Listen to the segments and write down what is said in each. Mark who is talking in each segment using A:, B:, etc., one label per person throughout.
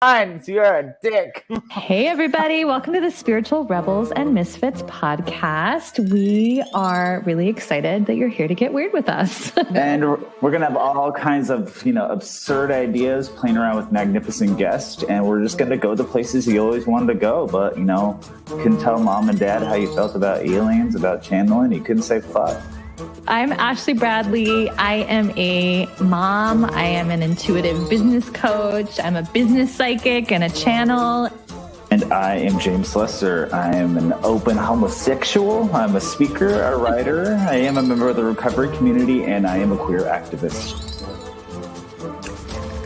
A: You're a dick.
B: Hey, everybody. Welcome to the Spiritual Rebels and Misfits podcast. We are really excited that you're here to get weird with us.
A: And we're going to have all kinds of, absurd ideas playing around with magnificent guests. And we're just going to go to places you always wanted to go. But, you couldn't tell mom and dad how you felt about aliens, about channeling. You couldn't say fuck.
B: I'm Ashley Bradley. I am a mom. I am an intuitive business coach. I'm a business psychic and a channel.
A: And I am James Lester. I am an open homosexual. I'm a speaker, a writer. I am a member of the recovery community, and I am a queer activist.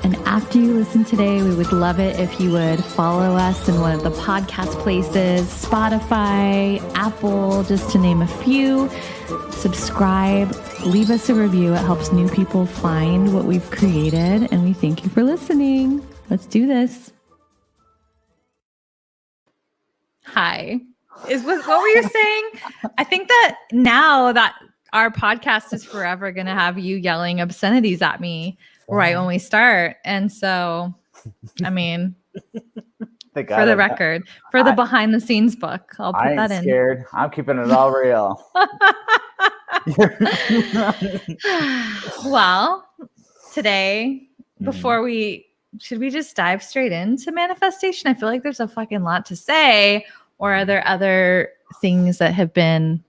B: And after you listen today, we would love it if you would follow us in one of the podcast places, Spotify, Apple, just to name a few. Subscribe, leave us a review. It helps new people find what we've created. And we thank you for listening. Let's do this. Hi. What were you saying? I think that now that our podcast is forever going to have you yelling obscenities at me right when we start. And so, I mean, for the record, for the behind the scenes book, I'll put that in.
A: I'm scared. I'm keeping it all real.
B: Well, today, should we just dive straight into manifestation? I feel like there's a fucking lot to say. Or are there other things that have been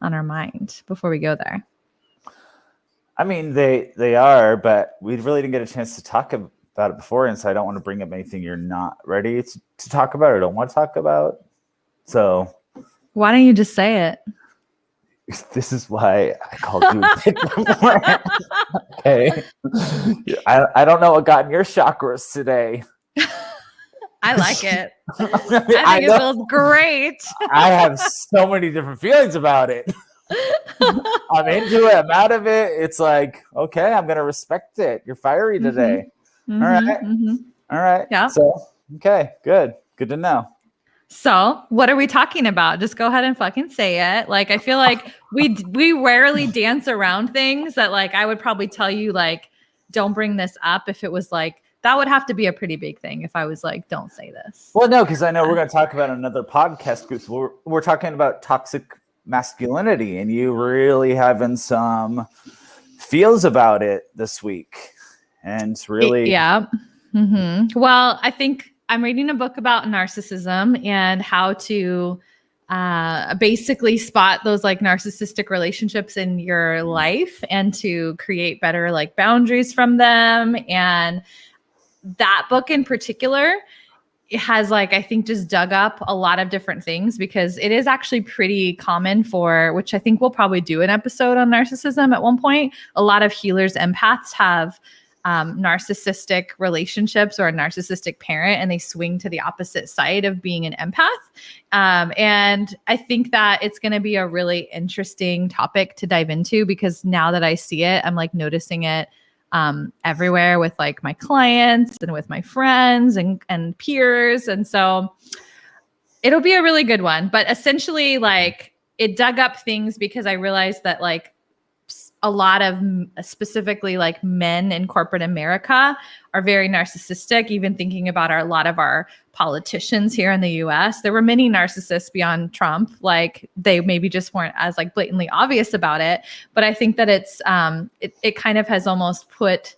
B: on our mind before we go there?
A: I mean, they are, but we really didn't get a chance to talk about it before. And so I don't want to bring up anything you're not ready to talk about or don't want to talk about. So
B: why don't you just say it?
A: This is why I called you a dick before. Okay. I don't know what got in your chakras today.
B: I like it. I think it feels great.
A: I have so many different feelings about it. I'm into it. I'm out of it. It's like, okay, I'm going to respect it. You're fiery today.
B: Mm-hmm.
A: All right.
B: Mm-hmm.
A: All right.
B: Yeah.
A: So, okay, good. Good to know.
B: So what are we talking about? Just go ahead and fucking say it. Like, I feel like we rarely dance around things that, like, I would probably tell you, like, don't bring this up if it was like, that would have to be a pretty big thing if I was like, don't say this.
A: Well, no, because I know we're going to talk about another podcast group. So we're talking about toxic masculinity, and you really having some feels about it this week. And it's really...
B: Yeah. Mm-hmm. Well, I think I'm reading a book about narcissism and how to basically spot those like narcissistic relationships in your life and to create better like boundaries from them. And that book in particular, it has like, I think just dug up a lot of different things because it is actually pretty common which I think we'll probably do an episode on narcissism at one point. A lot of healers, empaths have narcissistic relationships or a narcissistic parent, and they swing to the opposite side of being an empath. And I think that it's going to be a really interesting topic to dive into because now that I see it, I'm like noticing it everywhere with like my clients and with my friends and peers. And so it'll be a really good one, but essentially like it dug up things because I realized that like a lot of specifically like men in corporate America are very narcissistic, even thinking about a lot of our politicians here in the US. There were many narcissists beyond Trump. Like they maybe just weren't as like blatantly obvious about it. But I think that it kind of has almost put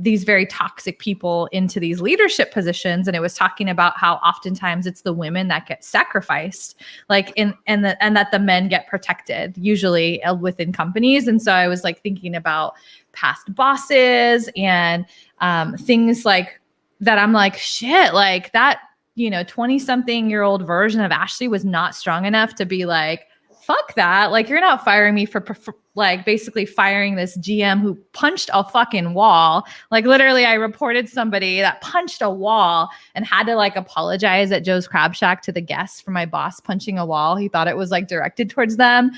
B: these very toxic people into these leadership positions. And it was talking about how oftentimes it's the women that get sacrificed, like and that the men get protected usually within companies. And so I was like thinking about past bosses and things like that. I'm like, shit, like that, 20-something-year-old version of Ashley was not strong enough to be like, fuck that. Like, you're not firing me for like basically firing this GM who punched a fucking wall. Like literally I reported somebody that punched a wall and had to like apologize at Joe's Crab Shack to the guests for my boss punching a wall. He thought it was like directed towards them,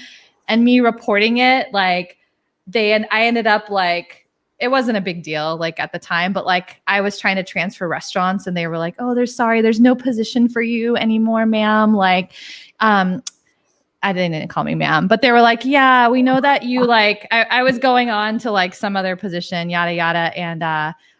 B: and me reporting it, like I ended up like, it wasn't a big deal like at the time, but like I was trying to transfer restaurants and they were like, oh, there's no position for you anymore, ma'am. Like, I didn't call me ma'am, but they were like, yeah, we know that you like, I was going on to like some other position, yada, yada. And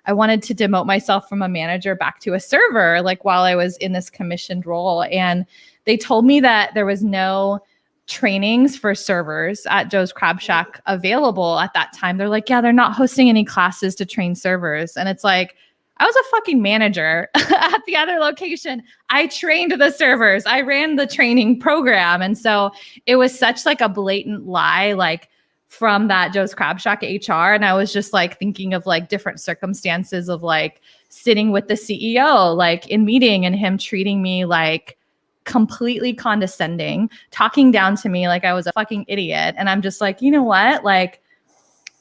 B: I wanted to demote myself from a manager back to a server, like while I was in this commissioned role. And they told me that there was no trainings for servers at Joe's Crab Shack available at that time. They're like, yeah, they're not hosting any classes to train servers. And it's like, I was a fucking manager at the other location. I trained the servers. I ran the training program. And so it was such like a blatant lie, like from that Joe's Crab Shack HR. And I was just like thinking of like different circumstances of like sitting with the CEO, like in meeting, and him treating me like completely condescending, talking down to me like I was a fucking idiot. And I'm just like, you know what? Like,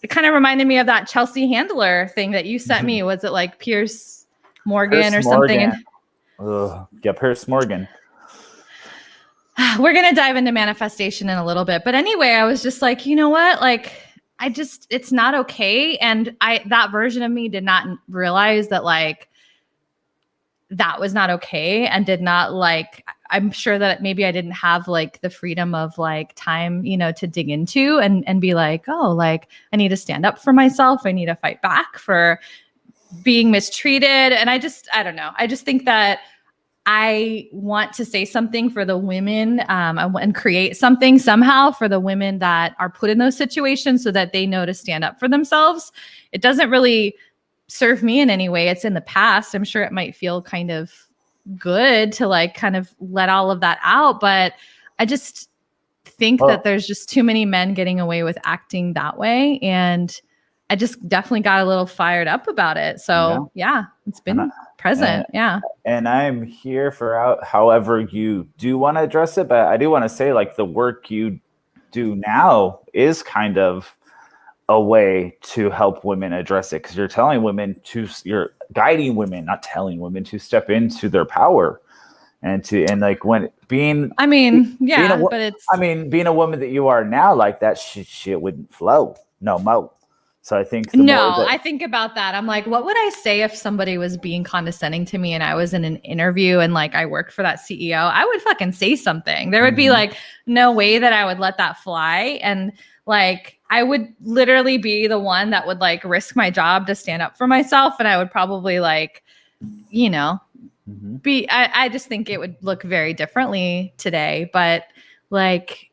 B: it kind of reminded me of that Chelsea Handler thing that you sent me. Was it like Pierce Morgan or something?
A: Yeah, Pierce Morgan.
B: We're going to dive into manifestation in a little bit. But anyway, I was just like, you know what? Like, it's not okay. And that version of me did not realize that like, that was not okay, and did not like, I'm sure that maybe I didn't have like the freedom of like time, you know, to dig into and be like, oh, like I need to stand up for myself. I need to fight back for being mistreated. And I don't know. I just think that I want to say something for the women and create something somehow for the women that are put in those situations so that they know to stand up for themselves. It doesn't really serve me in any way. It's in the past. I'm sure it might feel kind of good to like kind of let all of that out, but I just think that there's just too many men getting away with acting that way, and I just definitely got a little fired up about it. So yeah, it's been present.
A: And I'm here for however you do want to address it, but I do want to say like the work you do now is kind of a way to help women address it, because you're guiding women, not telling women, to step into their power and like when being a woman that you are now, like that shit wouldn't flow no more. So I think
B: I think about that. I'm like, what would I say if somebody was being condescending to me and I was in an interview and like I worked for that CEO? I would fucking say something. There would be like no way that I would let that fly. And like, I would literally be the one that would like risk my job to stand up for myself. And I would probably like, you know, I just think it would look very differently today. But like,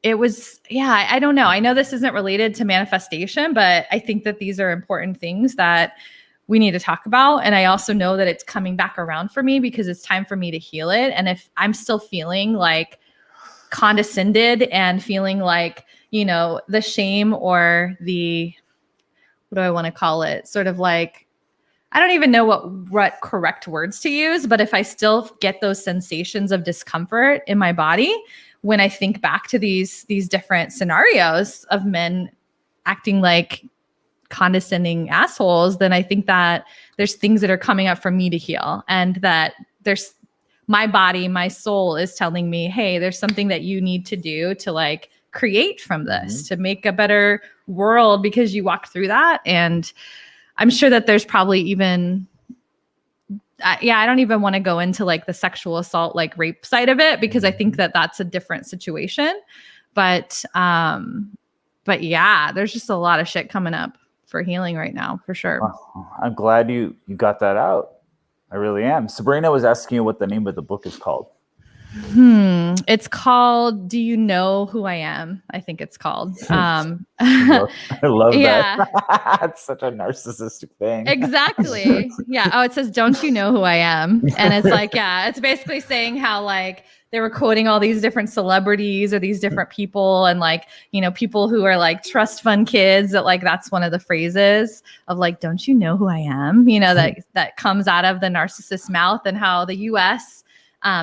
B: it was, I don't know. I know this isn't related to manifestation, but I think that these are important things that we need to talk about. And I also know that it's coming back around for me because it's time for me to heal it. And if I'm still feeling like condescended and feeling like, you know, the shame or the, what do I want to call it? Sort of like, I don't even know what correct words to use, but if I still get those sensations of discomfort in my body, when I think back to these different scenarios of men acting like condescending assholes, then I think that there's things that are coming up for me to heal, and that there's my body, my soul is telling me, hey, there's something that you need to do to like create from this, to make a better world because you walked through that. And I'm sure that there's probably even, I don't even want to go into like the sexual assault, like rape side of it, because I think that that's a different situation. But yeah, there's just a lot of shit coming up for healing right now, for sure.
A: I'm glad you got that out. I really am. Sabrina was asking you what the name of the book is called.
B: It's called Do You Know Who I Am? I think it's called.
A: I love that. It's such a narcissistic thing.
B: Exactly. Yeah. Oh, it says, Don't You Know Who I Am? And it's like, yeah, it's basically saying how like they were quoting all these different celebrities or these different people, and like, you know, people who are like trust fund kids, that like that's one of the phrases of like, don't you know who I am? You know, that comes out of the narcissist's mouth, and how the US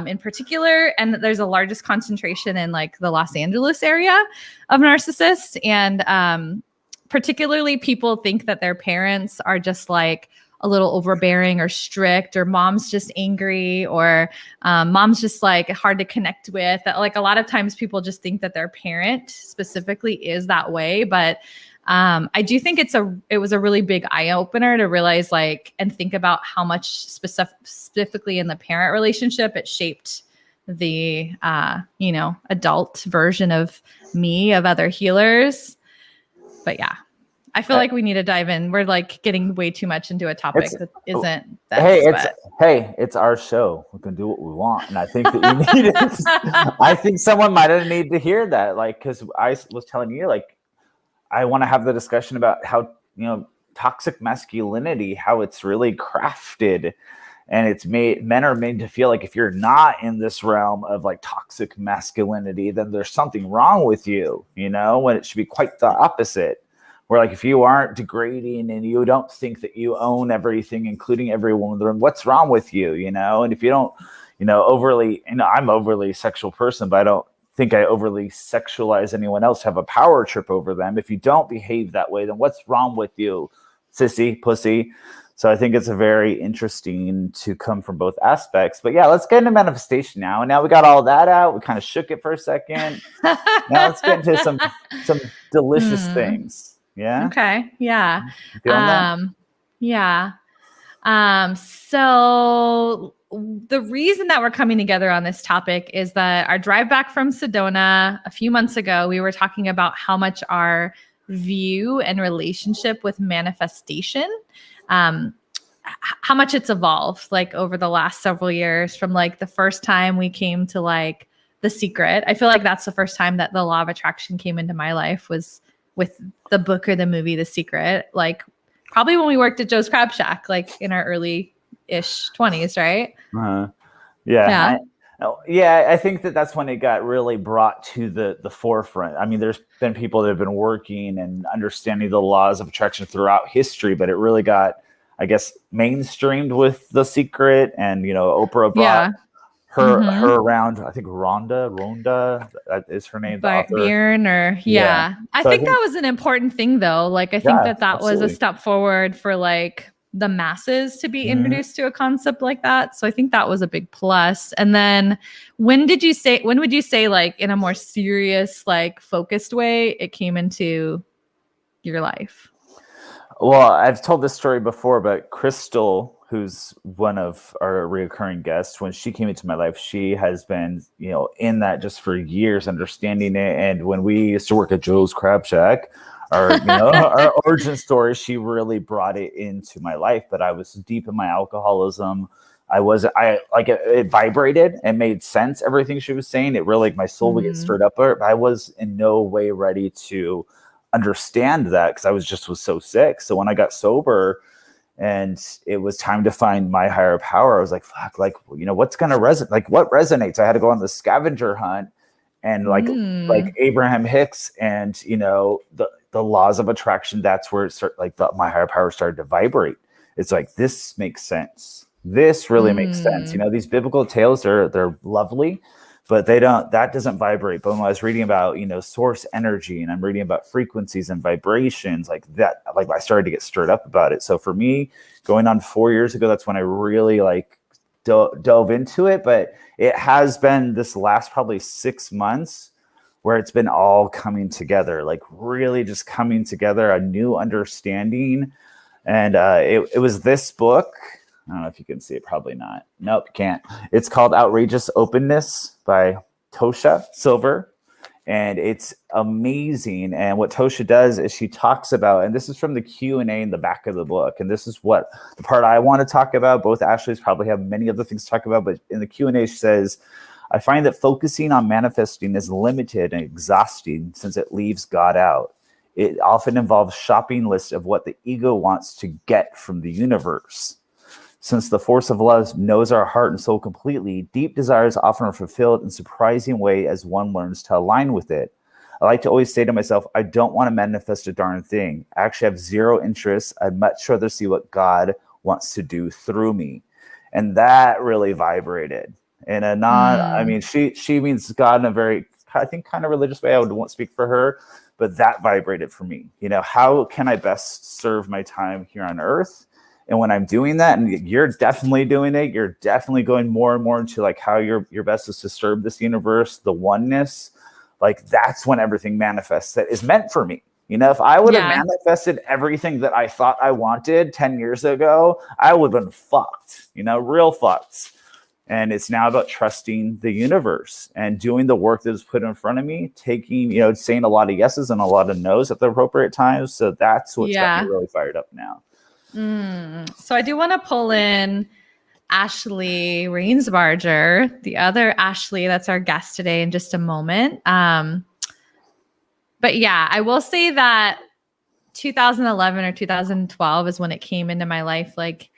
B: in particular, and there's a largest concentration in like the Los Angeles area of narcissists. And particularly people think that their parents are just like a little overbearing or strict, or mom's just angry, or mom's just like hard to connect with. Like a lot of times people just think that their parent specifically is that way. But I do think it was a really big eye opener to realize like, and think about how much specifically in the parent relationship, it shaped the, adult version of me, of other healers. But yeah, I feel like we need to dive in. We're like getting way too much into a topic that isn't
A: it's our show. We can do what we want. And I think that you need it. I think someone might have needed to hear that. Like, because I was telling you, like, I want to have the discussion about how, toxic masculinity, how it's really crafted. And it's men are made to feel like if you're not in this realm of like toxic masculinity, then there's something wrong with you, when it should be quite the opposite. Where like if you aren't degrading and you don't think that you own everything, including every woman in the room, what's wrong with you, And if you don't, overly, I'm an overly sexual person, but I don't think I overly sexualize anyone else, have a power trip over them. If you don't behave that way, then what's wrong with you, sissy, pussy? So I think it's a very interesting to come from both aspects. But yeah, let's get into manifestation now. And now we got all that out. We kind of shook it for a second. Now let's get into some delicious things. Yeah.
B: Okay. Yeah.
A: You feeling that?
B: Yeah. So the reason that we're coming together on this topic is that our drive back from Sedona a few months ago, we were talking about how much our view and relationship with manifestation, how much it's evolved like over the last several years from like the first time we came to like The Secret. I feel like that's the first time that the law of attraction came into my life was with the book or the movie The Secret, like probably when we worked at Joe's Crab Shack, like in our early-ish 20s, right?
A: Yeah. I think that's when it got really brought to the forefront. I mean, there's been people that have been working and understanding the laws of attraction throughout history, but it really got, I guess, mainstreamed with The Secret, and Oprah brought her around. I think Rhonda that is her name.
B: Byrne I think that was an important thing though. Like I think that was a step forward for like the masses to be introduced to a concept like that. So I think that was a big plus. And then when would you say like in a more serious, like focused way, it came into your life?
A: Well, I've told this story before, but Crystal, who's one of our reoccurring guests, when she came into my life, she has been, in that just for years, understanding it. And when we used to work at Joe's Crab Shack, our origin story, she really brought it into my life. But I was deep in my alcoholism. It vibrated and made sense. Everything she was saying, it really, like my soul would get stirred up. But I was in no way ready to understand that because I was so sick. So when I got sober and it was time to find my higher power, I was like, fuck, like, what's going to resonate? Like what resonates? I had to go on the scavenger hunt and like Abraham Hicks and, the laws of attraction. That's where it started, like my higher power started to vibrate. It's like, this makes sense. This really makes sense. These biblical tales, they're lovely, but that doesn't vibrate. But when I was reading about, source energy, and I'm reading about frequencies and vibrations like that, like I started to get stirred up about it. So for me, going on 4 years ago, that's when I really dove into it. But it has been this last probably 6 months where it's been all coming together, like really just coming together, a new understanding. And it was this book. I don't know if you can see it, probably not. Nope, you can't. It's called Outrageous Openness by Tosha Silver. And it's amazing. And what Tosha does is she talks about, and this is from the Q&A in the back of the book. And this is what the part I want to talk about. Both Ashleys probably have many other things to talk about, but in the Q&A she says, I find that focusing on manifesting is limited and exhausting since it leaves God out. It often involves shopping lists of what the ego wants to get from the universe. Since the force of love knows our heart and soul completely, deep desires often are fulfilled in surprising way as one learns to align with it. I like to always say to myself, I don't want to manifest a darn thing. I actually have zero interest. I'd much rather see what God wants to do through me. And that really vibrated. In a I mean, she means God in a very, I think, kind of religious way. I won't speak for her, but that vibrated for me. How can I best serve my time here on earth? And when I'm doing that, and you're definitely doing it, you're definitely going more and more into like how your best is to serve this universe, the oneness, like that's when everything manifests that is meant for me. If I would have manifested everything that I thought I wanted 10 years ago, I would have been fucked, real fucked. And it's now about trusting the universe and doing the work that is put in front of me, taking, saying a lot of yeses and a lot of no's at the appropriate times. So that's what's got me really fired up now.
B: So I do want to pull in Ashley Rainsbarger, the other Ashley that's our guest today, in just a moment. But yeah, I will say that 2011 or 2012 is when it came into my life, like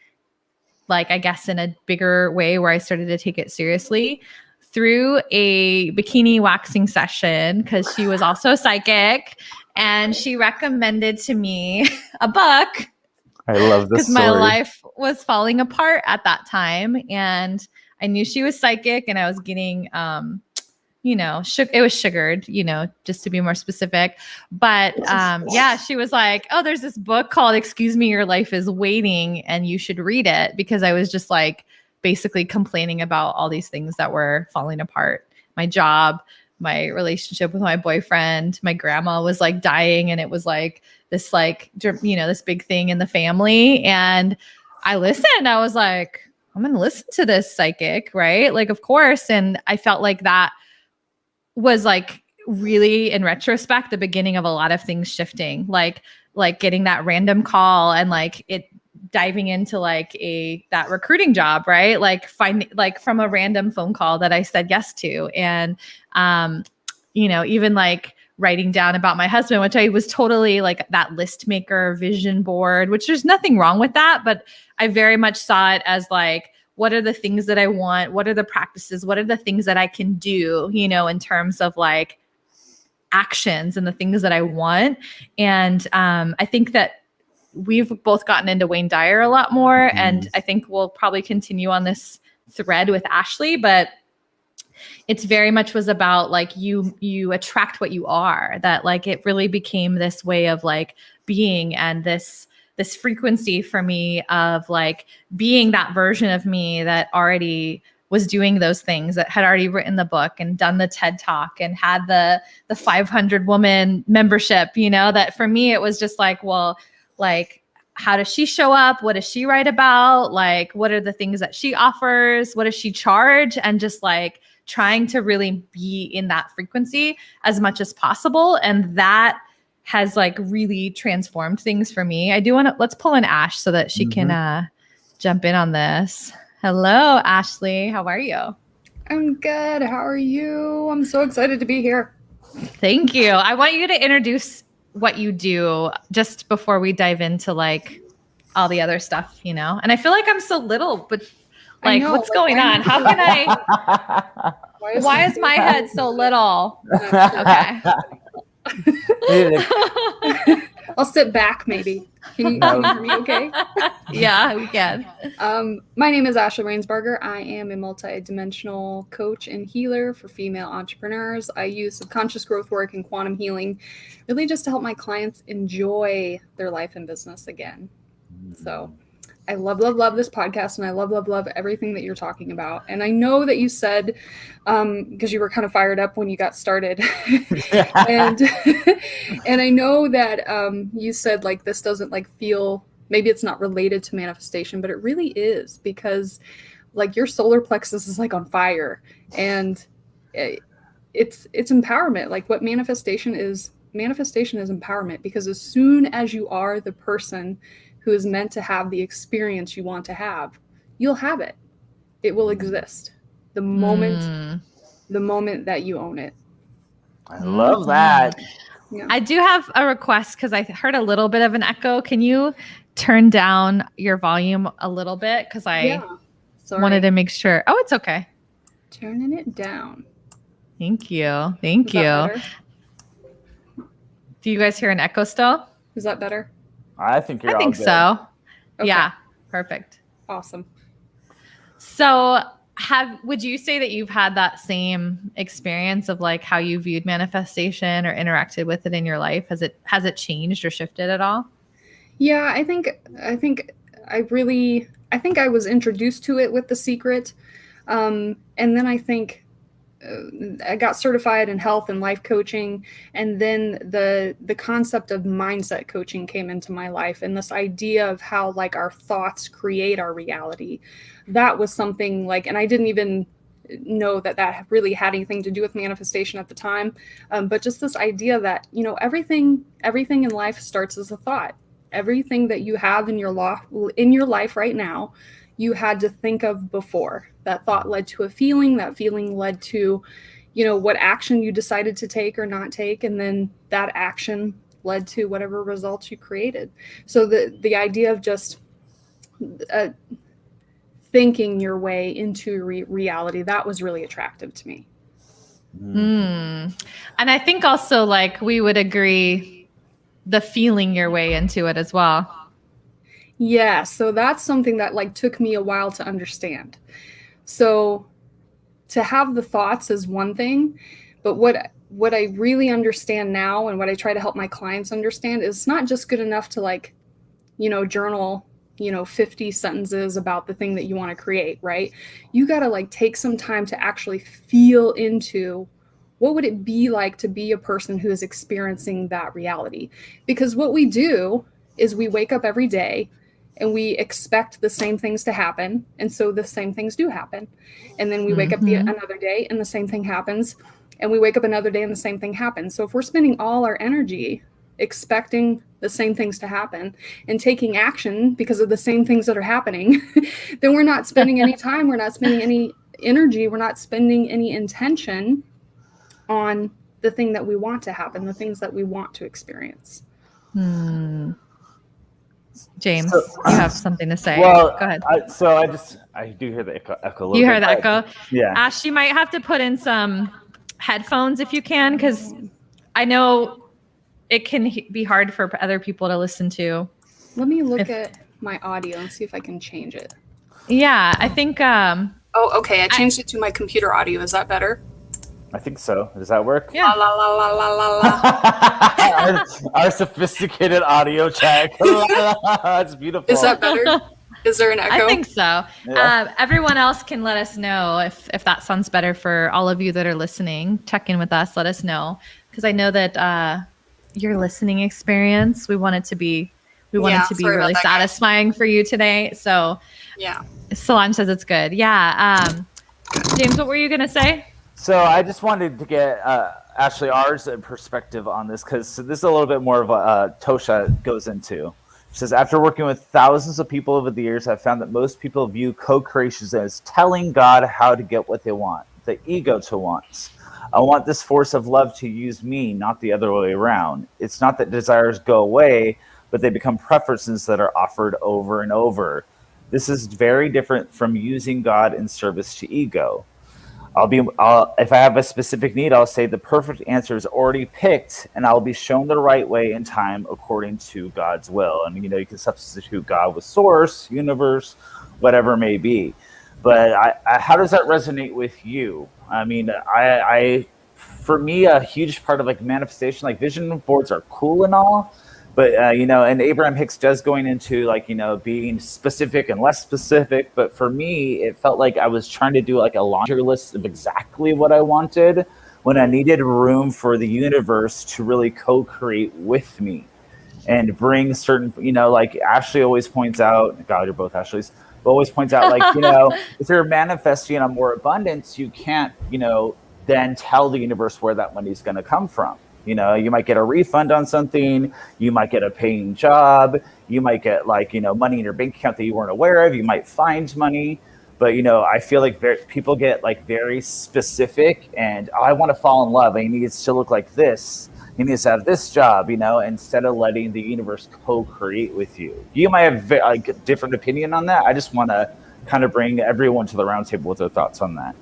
B: I guess in a bigger way, where I started to take it seriously through a bikini waxing session, because she was also psychic and she recommended to me a book.
A: I love this
B: because my life was falling apart at that time, and I knew she was psychic, and I was getting it was sugared, just to be more specific. But she was like, oh, there's this book called Excuse Me, Your Life is Waiting, and you should read it, because I was just like basically complaining about all these things that were falling apart. My job, my relationship with my boyfriend, my grandma was like dying, and it was like this this big thing in the family. And I listened. I was like, I'm going to listen to this psychic, right? Like, of course. And I felt like that was like really, in retrospect, the beginning of a lot of things shifting, like getting that random call and like it diving into like that recruiting job, right? Like from a random phone call that I said yes to. And, even like writing down about my husband, which I was totally like that list maker vision board, which there's nothing wrong with that. But I very much saw it as like, what are the things that I want? What are the practices? What are the things that I can do, in terms of like actions and the things that I want? And I think that we've both gotten into Wayne Dyer a lot more. And I think we'll probably continue on this thread with Ashley, but it's very much was about like you attract what you are, that like it really became this way of like being, and this frequency for me of like being that version of me that already was doing those things, that had already written the book and done the TED Talk and had the 500 woman membership, that for me, it was just like, well, like, how does she show up? What does she write about? Like, what are the things that she offers? What does she charge? And just like trying to really be in that frequency as much as possible. And that has like really transformed things for me. Let's pull in Ash so that she can jump in on this. Hello, Ashley. How are you?
C: I'm good. How are you? I'm so excited to be here.
B: Thank you. I want you to introduce what you do just before we dive into like all the other stuff, And I feel like I'm so little, but like, what's going on? How can I? Why is my head so little? Okay.
C: I'll sit back maybe. Can you hear me okay?
B: Yeah, we can.
C: My name is Ashley Rainsberger. I am a multidimensional coach and healer for female entrepreneurs. I use subconscious growth work and quantum healing really just to help my clients enjoy their life and business again. So I love this podcast, and I love everything that you're talking about. And I know that you said, because you were kind of fired up when you got started, and I know that you said like this doesn't like feel, maybe it's not related to manifestation, but it really is, because like your solar plexus is like on fire, and it's empowerment. Like what manifestation is empowerment, because as soon as you are the person who is meant to have the experience you want to have, you'll have it. It will exist the moment that you own it.
A: I love that.
B: Yeah. I do have a request, because I heard a little bit of an echo. Can you turn down your volume a little bit? Because I wanted to make sure. Oh, it's okay.
C: Turning it down.
B: Thank you. Thank you. Better? Do you guys hear an echo still?
C: Is that better?
A: I think you're
B: I think
A: good.
B: so.
C: Okay.
B: Yeah. Perfect.
C: Awesome.
B: So would you say that you've had that same experience of like how you viewed manifestation or interacted with it in your life? Has it changed or shifted at all?
C: Yeah, I think I was introduced to it with The Secret. And then I think I got certified in health and life coaching, and then the concept of mindset coaching came into my life, and this idea of how like our thoughts create our reality. That was something like, and I didn't even know that really had anything to do with manifestation at the time, but just this idea that, you know, everything in life starts as a thought. Everything that you have in your life right now, you had to think of before. That thought led to a feeling, that feeling led to, you know, what action you decided to take or not take, and then that action led to whatever results you created. So the idea of just thinking your way into reality, that was really attractive to me.
B: And I think also, like, we would agree, the feeling your way into it as well.
C: Yeah, so that's something that like took me a while to understand. So to have the thoughts is one thing, but what I really understand now, and what I try to help my clients understand, is it's not just good enough to like, you know, journal, you know, 50 sentences about the thing that you want to create, right? You got to like take some time to actually feel into what would it be like to be a person who is experiencing that reality? Because what we do is we wake up every day and we expect the same things to happen. And so the same things do happen. And then we wake up another day and the same thing happens. And we wake up another day and the same thing happens. So if we're spending all our energy expecting the same things to happen and taking action because of the same things that are happening, then we're not spending any time. We're not spending any energy. We're not spending any intention on the thing that we want to happen, the things that we want to experience.
B: James, you have something to say.
A: Well,
B: go ahead.
A: I do hear the echo.
B: You hear the echo?
A: Yeah.
B: Ash, you might have to put in some headphones if you can, because I know it can be hard for other people to listen to.
C: Let me look at my audio and see if I can change it.
B: Yeah, I think.
C: Oh, okay. I changed it to my computer audio. Is that better?
A: I think so. Does that work?
B: Yeah.
C: La la la la la la.
A: our sophisticated audio check. That's beautiful.
C: Is that better? Is there an echo?
B: I think so.
A: Yeah.
B: Everyone else can let us know if that sounds better for all of you that are listening. Check in with us. Let us know, because I know that your listening experience, we want it to be really satisfying for you today. So
C: yeah,
B: Solange says it's good. Yeah. James, what were you gonna say?
A: So I just wanted to get Ashley ours perspective on this, because this is a little bit more of what Tosha goes into. She says, after working with thousands of people over the years, I've found that most people view co-creation as telling God how to get what they want, the ego to want. I want this force of love to use me, not the other way around. It's not that desires go away, but they become preferences that are offered over and over. This is very different from using God in service to ego. If I have a specific need, I'll say the perfect answer is already picked, and I'll be shown the right way in time according to God's will. And, you can substitute God with source, universe, whatever it may be. But how does that resonate with you? I mean, for me, a huge part of like manifestation, like vision boards are cool and all, but and Abraham Hicks does going into like, being specific and less specific. But for me, it felt like I was trying to do like a laundry list of exactly what I wanted when I needed room for the universe to really co-create with me and bring certain, like Ashley always points out, God, you're both Ashleys, but always points out like, if you're manifesting on more abundance, you can't, then tell the universe where that money's going to come from. You might get a refund on something, you might get a paying job, you might get like, money in your bank account that you weren't aware of, you might find money. But, I feel like people get like very specific and I want to fall in love. I need it to look like this. He needs to have this job, instead of letting the universe co-create with you. You might have a different opinion on that. I just want to kind of bring everyone to the roundtable with their thoughts on that.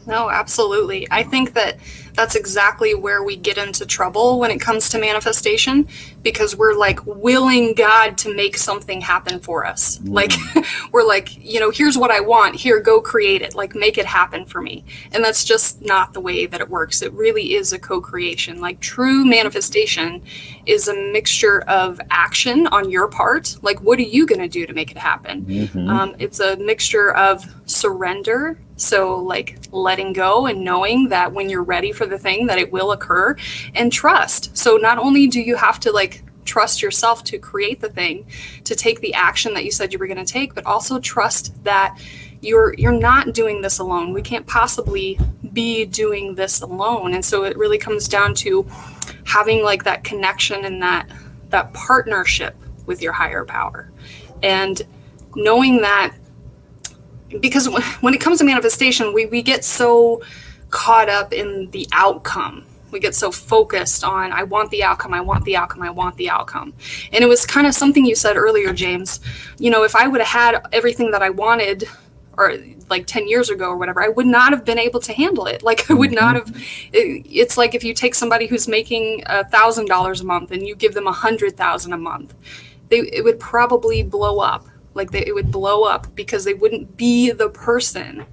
C: No, absolutely. I think that that's exactly where we get into trouble when it comes to manifestation, because we're like willing God to make something happen for us. Like we're like, here's what I want. Here, go create it. Like make it happen for me. And that's just not the way that it works. It really is a co-creation. Like true manifestation is a mixture of action on your part. Like, what are you going to do to make it happen? It's a mixture of surrender. So like letting go and knowing that when you're ready for the thing that it will occur, and trust. So not only do you have to like trust yourself to create the thing, to take the action that you said you were going to take, but also trust that you're not doing this alone. We can't possibly be doing this alone. And so it really comes down to having like that connection and that partnership with your higher power, and knowing that, because when it comes to manifestation, we get so caught up in the outcome. We get so focused on, I want the outcome, I want the outcome, I want the outcome. And it was kind of something you said earlier, James. You know, if I would have had everything that I wanted, or like 10 years ago or whatever, I would not have been able to handle it. Like I would not have, it's like if you take somebody who's making $1,000 a month and you give them 100,000 a month, it would probably blow up. Like it would blow up because they wouldn't be the person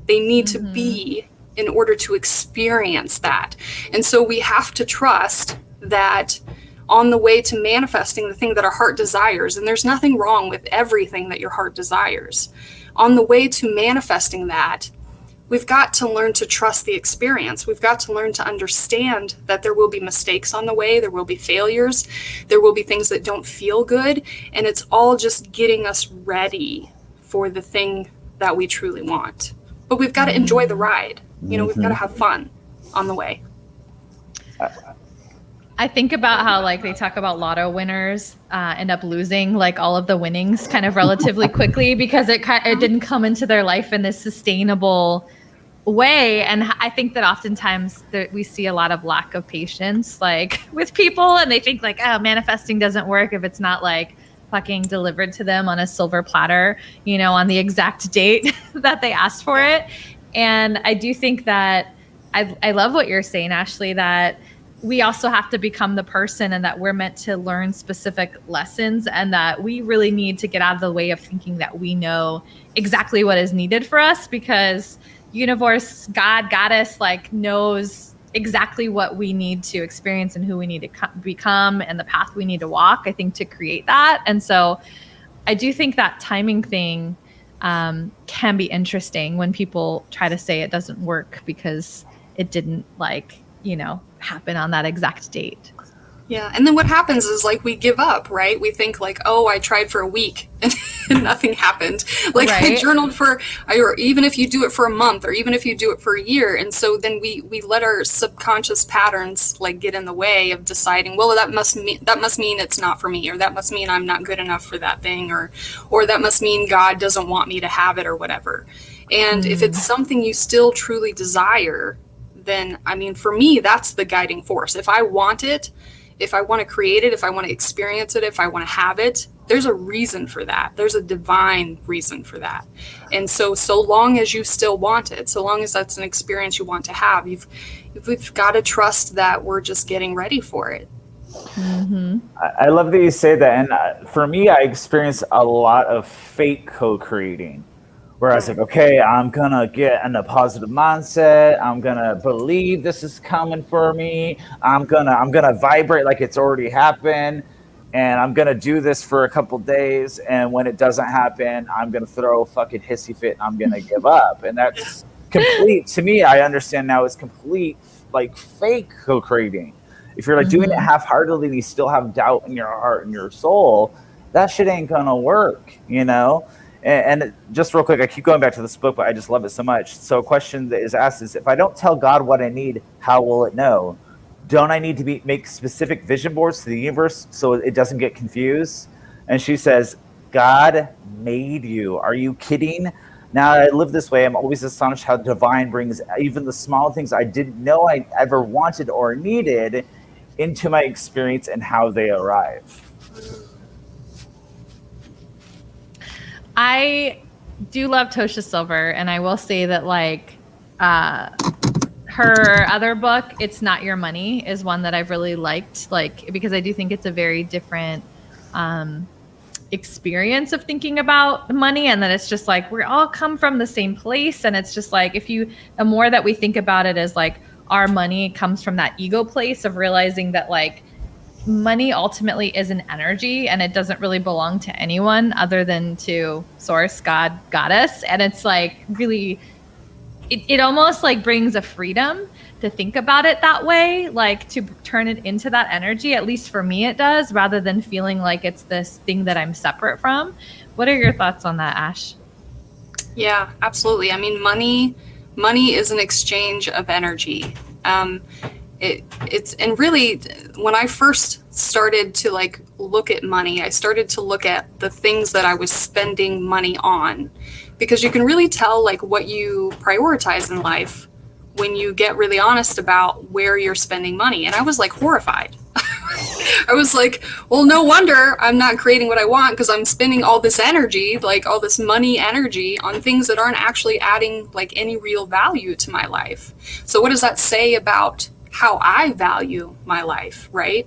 C: they need to be in order to experience that. And so we have to trust that on the way to manifesting the thing that our heart desires, and there's nothing wrong with everything that your heart desires, on the way to manifesting that, we've got to learn to trust the experience. We've got to learn to understand that there will be mistakes on the way, there will be failures, there will be things that don't feel good, and it's all just getting us ready for the thing that we truly want. But we've got to enjoy the ride. You know, we've got to have fun on the way.
B: I think about how like they talk about lotto winners end up losing like all of the winnings kind of relatively quickly because it didn't come into their life in this sustainable way. And I think that oftentimes we see a lot of lack of patience like with people, and they think like, oh, manifesting doesn't work if it's not like fucking delivered to them on a silver platter, you know, on the exact date that they asked for it. And I do think that I love what you're saying, Ashley, that we also have to become the person, and that we're meant to learn specific lessons, and that we really need to get out of the way of thinking that we know exactly what is needed for us, because universe, God, goddess, like knows exactly what we need to experience and who we need to become and the path we need to walk, I think, to create that. And so I do think that timing thing can be interesting when people try to say it doesn't work because it didn't like, you know, happen on that exact date.
C: Yeah. And then what happens is like we give up, right? We think like, oh, I tried for a week and nothing happened. Like right? I journaled or even if you do it for a month, or even if you do it for a year. And so then we let our subconscious patterns like get in the way of deciding, well, that must mean it's not for me, or that must mean I'm not good enough for that thing, or that must mean God doesn't want me to have it, or whatever. And if it's something you still truly desire, then, I mean, for me, that's the guiding force. If I want it, if I want to create it, if I want to experience it, if I want to have it, there's a reason for that. There's a divine reason for that. And so long as you still want it, so long as that's an experience you want to have, we've got to trust that we're just getting ready for it.
A: Mm-hmm. I love that you say that. And for me, I experienced a lot of fake co-creating, where I was like, okay, I'm going to get in a positive mindset. I'm going to believe this is coming for me. I'm going to vibrate like it's already happened. And I'm going to do this for a couple days. And when it doesn't happen, I'm going to throw a fucking hissy fit and I'm going to give up. And that's complete. To me, I understand now it's complete, like fake co-creating. If you're like doing it half-heartedly and you still have doubt in your heart and your soul, that shit ain't going to work, you know? And just real quick, I keep going back to this book, but I just love it so much. So a question that is asked is, if I don't tell God what I need, how will it know? Don't I need to make specific vision boards to the universe so it doesn't get confused? And she says, God made you. Are you kidding? Now I live this way. I'm always astonished how divine brings even the small things I didn't know I ever wanted or needed into my experience and how they arrive.
B: I do love Tosha Silver, and I will say that like her other book, It's Not Your Money, is one that I've really liked, like because I do think it's a very different experience of thinking about money, and that it's just like we all come from the same place, and it's just like the more that we think about it as like our money comes from that ego place of realizing that like money ultimately is an energy, and it doesn't really belong to anyone other than to source, God, goddess. And it's like really, it almost like brings a freedom to think about it that way, like to turn it into that energy. At least for me, it does, rather than feeling like it's this thing that I'm separate from. What are your thoughts on that, Ash?
C: Yeah, absolutely. I mean, money is an exchange of energy. It's and really, when I first started to like look at money, I started to look at the things that I was spending money on, because you can really tell like what you prioritize in life when you get really honest about where you're spending money. And I was like horrified. I was like, well, no wonder I'm not creating what I want, because I'm spending all this energy, like all this money energy, on things that aren't actually adding like any real value to my life. So what does that say about how I value my life, right?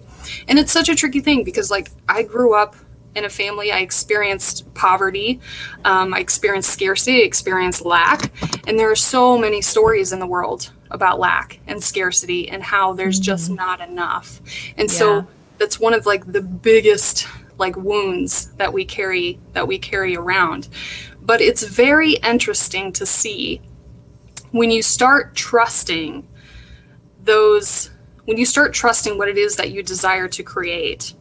C: And it's such a tricky thing, because like I grew up in a family, I experienced poverty, I experienced scarcity, I experienced lack, and there are so many stories in the world about lack and scarcity and how there's just not enough. And so that's one of like the biggest like wounds that we carry around. But it's very interesting to see when you start trusting what it is that you desire to create.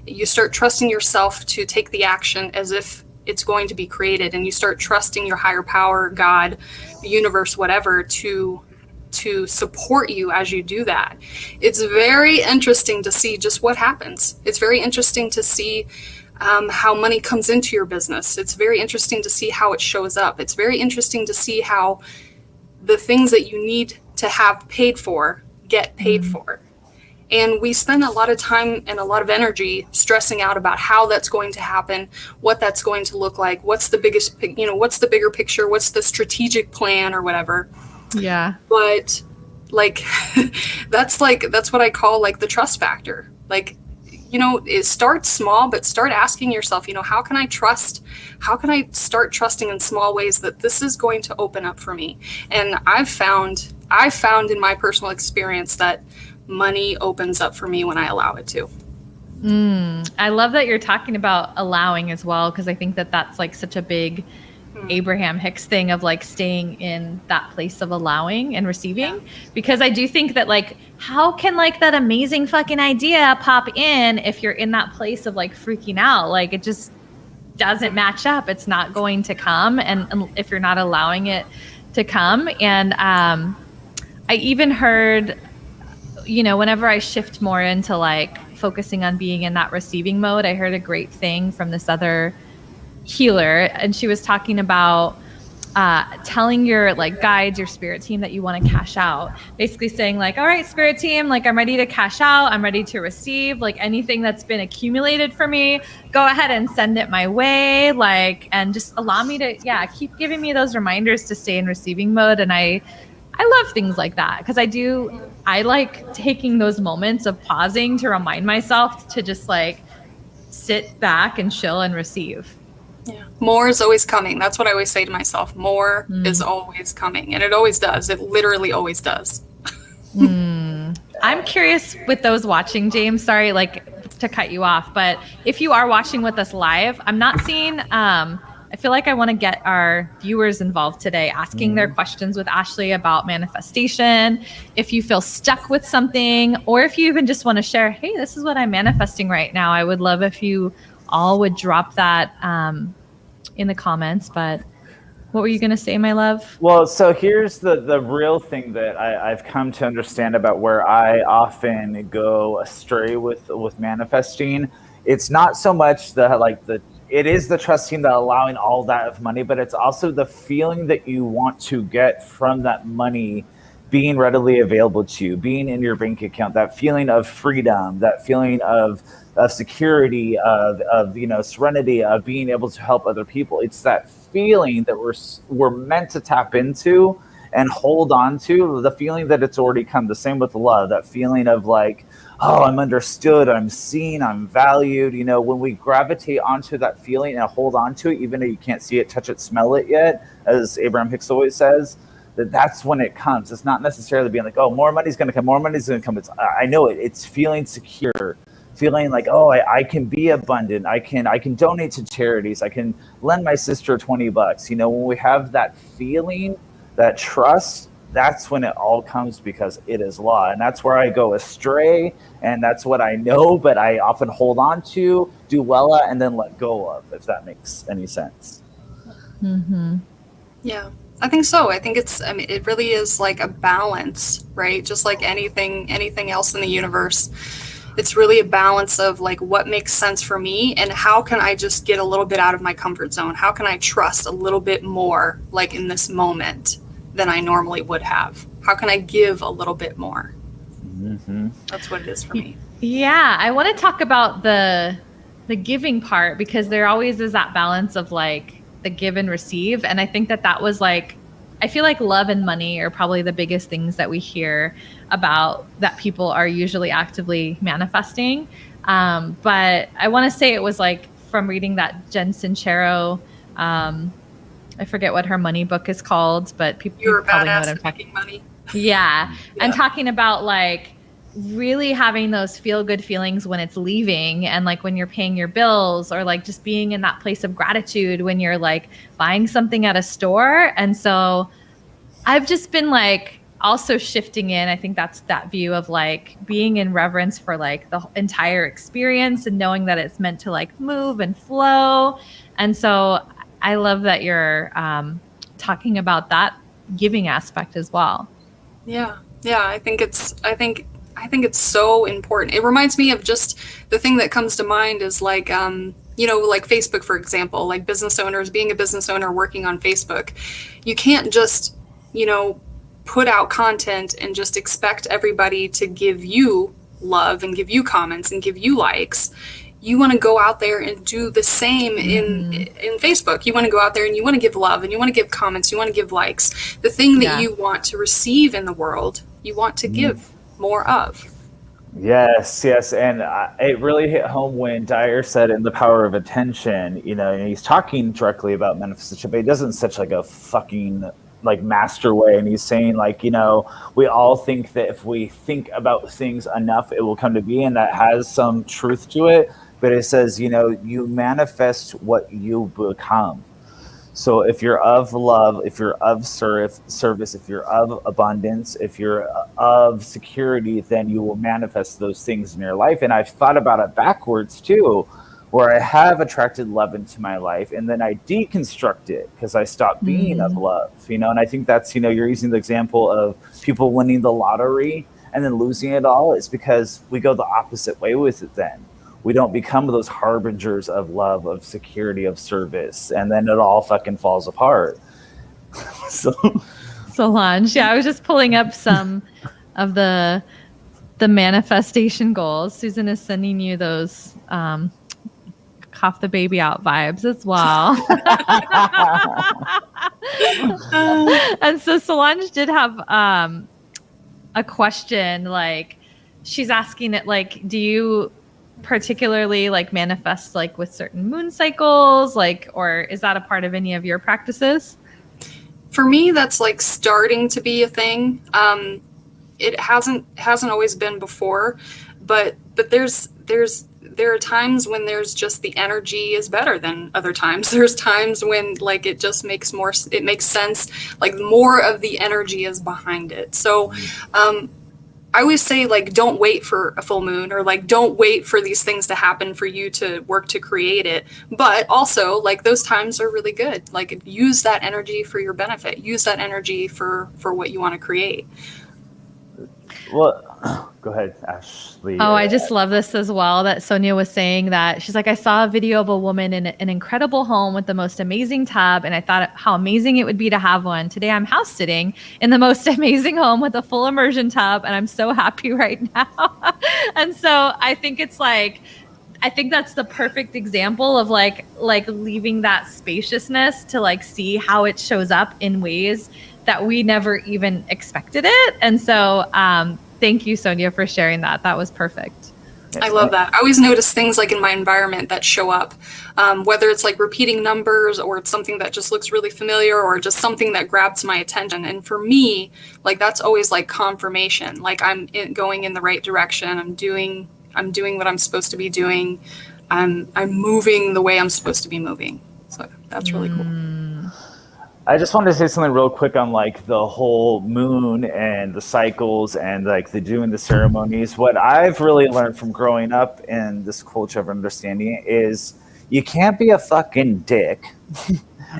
C: You start trusting yourself to take the action as if it's going to be created, and you start trusting your higher power, God, the universe, whatever, to support you as you do that. It's very interesting to see just what happens. It's very interesting to see how money comes into your business. It's very interesting to see how it shows up. It's very interesting to see how the things that you need to have paid for get paid for. And we spend a lot of time and a lot of energy stressing out about how that's going to happen, what that's going to look like, what's the biggest, what's the bigger picture, what's the strategic plan or whatever.
B: Yeah.
C: But like, that's what I call like the trust factor. Like, it starts small, but start asking yourself, how can I start trusting in small ways that this is going to open up for me? And I've found in my personal experience that money opens up for me when I allow it to.
B: I love that you're talking about allowing as well, because I think that that's like such a big Abraham Hicks thing of like staying in that place of allowing and receiving. Because I do think that like, how can like that amazing fucking idea pop in if you're in that place of like freaking out? Like it just doesn't match up. It's not going to come. And if you're not allowing it to come. And I even heard, whenever I shift more into like focusing on being in that receiving mode, I heard a great thing from this other healer, and she was talking about telling your like guides, your spirit team, that you want to cash out, basically saying like, all right, spirit team, like I'm ready to cash out, I'm ready to receive, like anything that's been accumulated for me, go ahead and send it my way, like, and just allow me to keep giving me those reminders to stay in receiving mode. And I love things like that, because I like taking those moments of pausing to remind myself to just like sit back and chill and receive.
C: Yeah. More is always coming. That's what I always say to myself. More is always coming. And it always does. It literally always does.
B: I'm curious with those watching, James, sorry, like to cut you off, but if you are watching with us live, I'm not seeing, I feel like I want to get our viewers involved today, asking their questions with Ashley about manifestation. If you feel stuck with something, or if you even just want to share, hey, this is what I'm manifesting right now, I would love if you all would drop that in the comments. But what were you going to say, my love?
A: Well, so here's the real thing that I've come to understand about where I often go astray with manifesting. It's not so much it is the trusting, the allowing all that of money, but it's also the feeling that you want to get from that money being readily available to you, being in your bank account, that feeling of freedom, that feeling of security, of serenity, of being able to help other people. It's that feeling that we're meant to tap into and hold on to, the feeling that it's already come. The same with love, that feeling of like, oh, I'm understood, I'm seen, I'm valued. When we gravitate onto that feeling and hold on to it, even though you can't see it, touch it, smell it yet, as Abraham Hicks always says, that's when it comes. It's not necessarily being like, oh, more money's going to come, more money's going to come. I know it. It's feeling secure, feeling like, oh, I can be abundant. I can donate to charities. I can lend my sister $20. You know, when we have that feeling, that trust, that's when it all comes, because it is law. And that's where I go astray. And that's what I know, but I often hold on to, do well at, and then let go of, if that makes any sense.
B: Mm-hmm.
C: Yeah, I think so. I think it really is like a balance, right? Just like anything else in the universe. It's really a balance of like what makes sense for me and how can I just get a little bit out of my comfort zone? How can I trust a little bit more like in this moment than I normally would have? How can I give a little bit more?
A: Mm-hmm.
C: That's what it is for me.
B: Yeah, I want to talk about the giving part, because there always is that balance of like the give and receive. And I think that was like, I feel like love and money are probably the biggest things that we hear about that people are usually actively manifesting. But I want to say it was like from reading that Jen Sincero, I forget what her money book is called, but people probably know what I'm talking about. Money. Yeah. And talking about like really having those feel good feelings when it's leaving, and like when you're paying your bills, or like just being in that place of gratitude when you're like buying something at a store. And so I've just been like also shifting in, I think that's that view of like being in reverence for like the entire experience and knowing that it's meant to like move and flow. And so I love that you're talking about that giving aspect as well.
C: Yeah. I think it's so important. It reminds me of just the thing that comes to mind is like, like Facebook, for example, like business owners, being a business owner working on Facebook, you can't just, put out content and just expect everybody to give you love and give you comments and give you likes. You want to go out there and do the same in Facebook. You want to go out there and you want to give love and you want to give comments. You want to give likes. The thing that you want to receive in the world, you want to give more of.
A: Yes. And it really hit home when Dyer said in The Power of Attention, and he's talking directly about manifestation, but he doesn't such like a fucking like master way. And he's saying like, we all think that if we think about things enough, it will come to be. And that has some truth to it. But it says, you manifest what you become. So if you're of love, if you're of service, if you're of abundance, if you're of security, then you will manifest those things in your life. And I've thought about it backwards too, where I have attracted love into my life and then I deconstruct it because I stopped being of love, and I think that's, you're using the example of people winning the lottery and then losing it all. It's because we go the opposite way with it then. We don't become those harbingers of love, of security, of service, and then it all fucking falls apart.
B: Solange, yeah, I was just pulling up some of the manifestation goals. Susan is sending you those cough the baby out vibes as well. And so Solange did have a question, like she's asking it, like, do you particularly like manifest like with certain moon cycles, like, or is that a part of any of your practices?
C: For me, that's like starting to be a thing. It hasn't always been before, but there are times when there's just the energy is better than other times. There's times when like it just makes sense, like more of the energy is behind it. So I always say, like, don't wait for a full moon, or like don't wait for these things to happen for you to work to create it. But also, like, those times are really good. Like, use that energy for your benefit. Use that energy for what you want to create.
A: Well, go ahead, Ashley.
B: Oh, I just love this as well, that Sonia was saying that she's like, I saw a video of a woman in an incredible home with the most amazing tub, and I thought how amazing it would be to have one. Today I'm house sitting in the most amazing home with a full immersion tub, and I'm so happy right now. And so I think it's like, I think that's the perfect example of like leaving that spaciousness to like see how it shows up in ways that we never even expected it. And so thank you, Sonia, for sharing that. That was perfect.
C: I love that. I always notice things like in my environment that show up, whether it's like repeating numbers or it's something that just looks really familiar or just something that grabs my attention. And for me, like that's always like confirmation, like I'm going in the right direction. I'm doing I'm doing what I'm supposed to be doing. I'm moving the way I'm supposed to be moving. So that's really cool.
A: I just wanted to say something real quick on like the whole moon and the cycles and like the doing the ceremonies. What I've really learned from growing up in this culture of understanding is you can't be a fucking dick.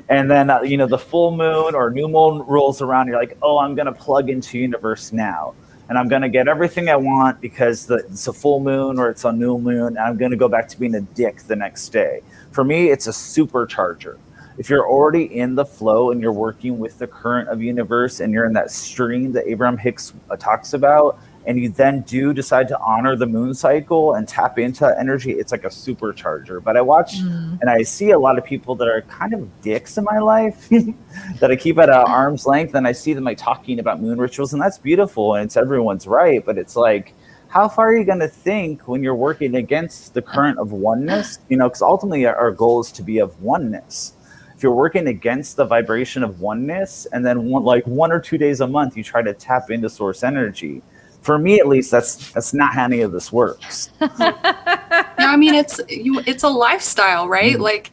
A: And then, the full moon or new moon rolls around. You're like, oh, I'm going to plug into universe now. And I'm going to get everything I want because it's a full moon or it's a new moon. And I'm going to go back to being a dick the next day. For me, it's a supercharger. If you're already in the flow and you're working with the current of universe and you're in that stream that Abraham Hicks talks about, and you then do decide to honor the moon cycle and tap into that energy, it's like a supercharger. But I watch and I see a lot of people that are kind of dicks in my life that I keep at arm's length, and I see them like talking about moon rituals, and that's beautiful and it's everyone's right. But it's like, how far are you going to think when you're working against the current of oneness? Because ultimately our goal is to be of oneness. If you're working against the vibration of oneness, and then 1 or 2 days a month you try to tap into source energy, for me at least, that's not how any of this works.
C: Yeah, I mean, it's a lifestyle, right? Like,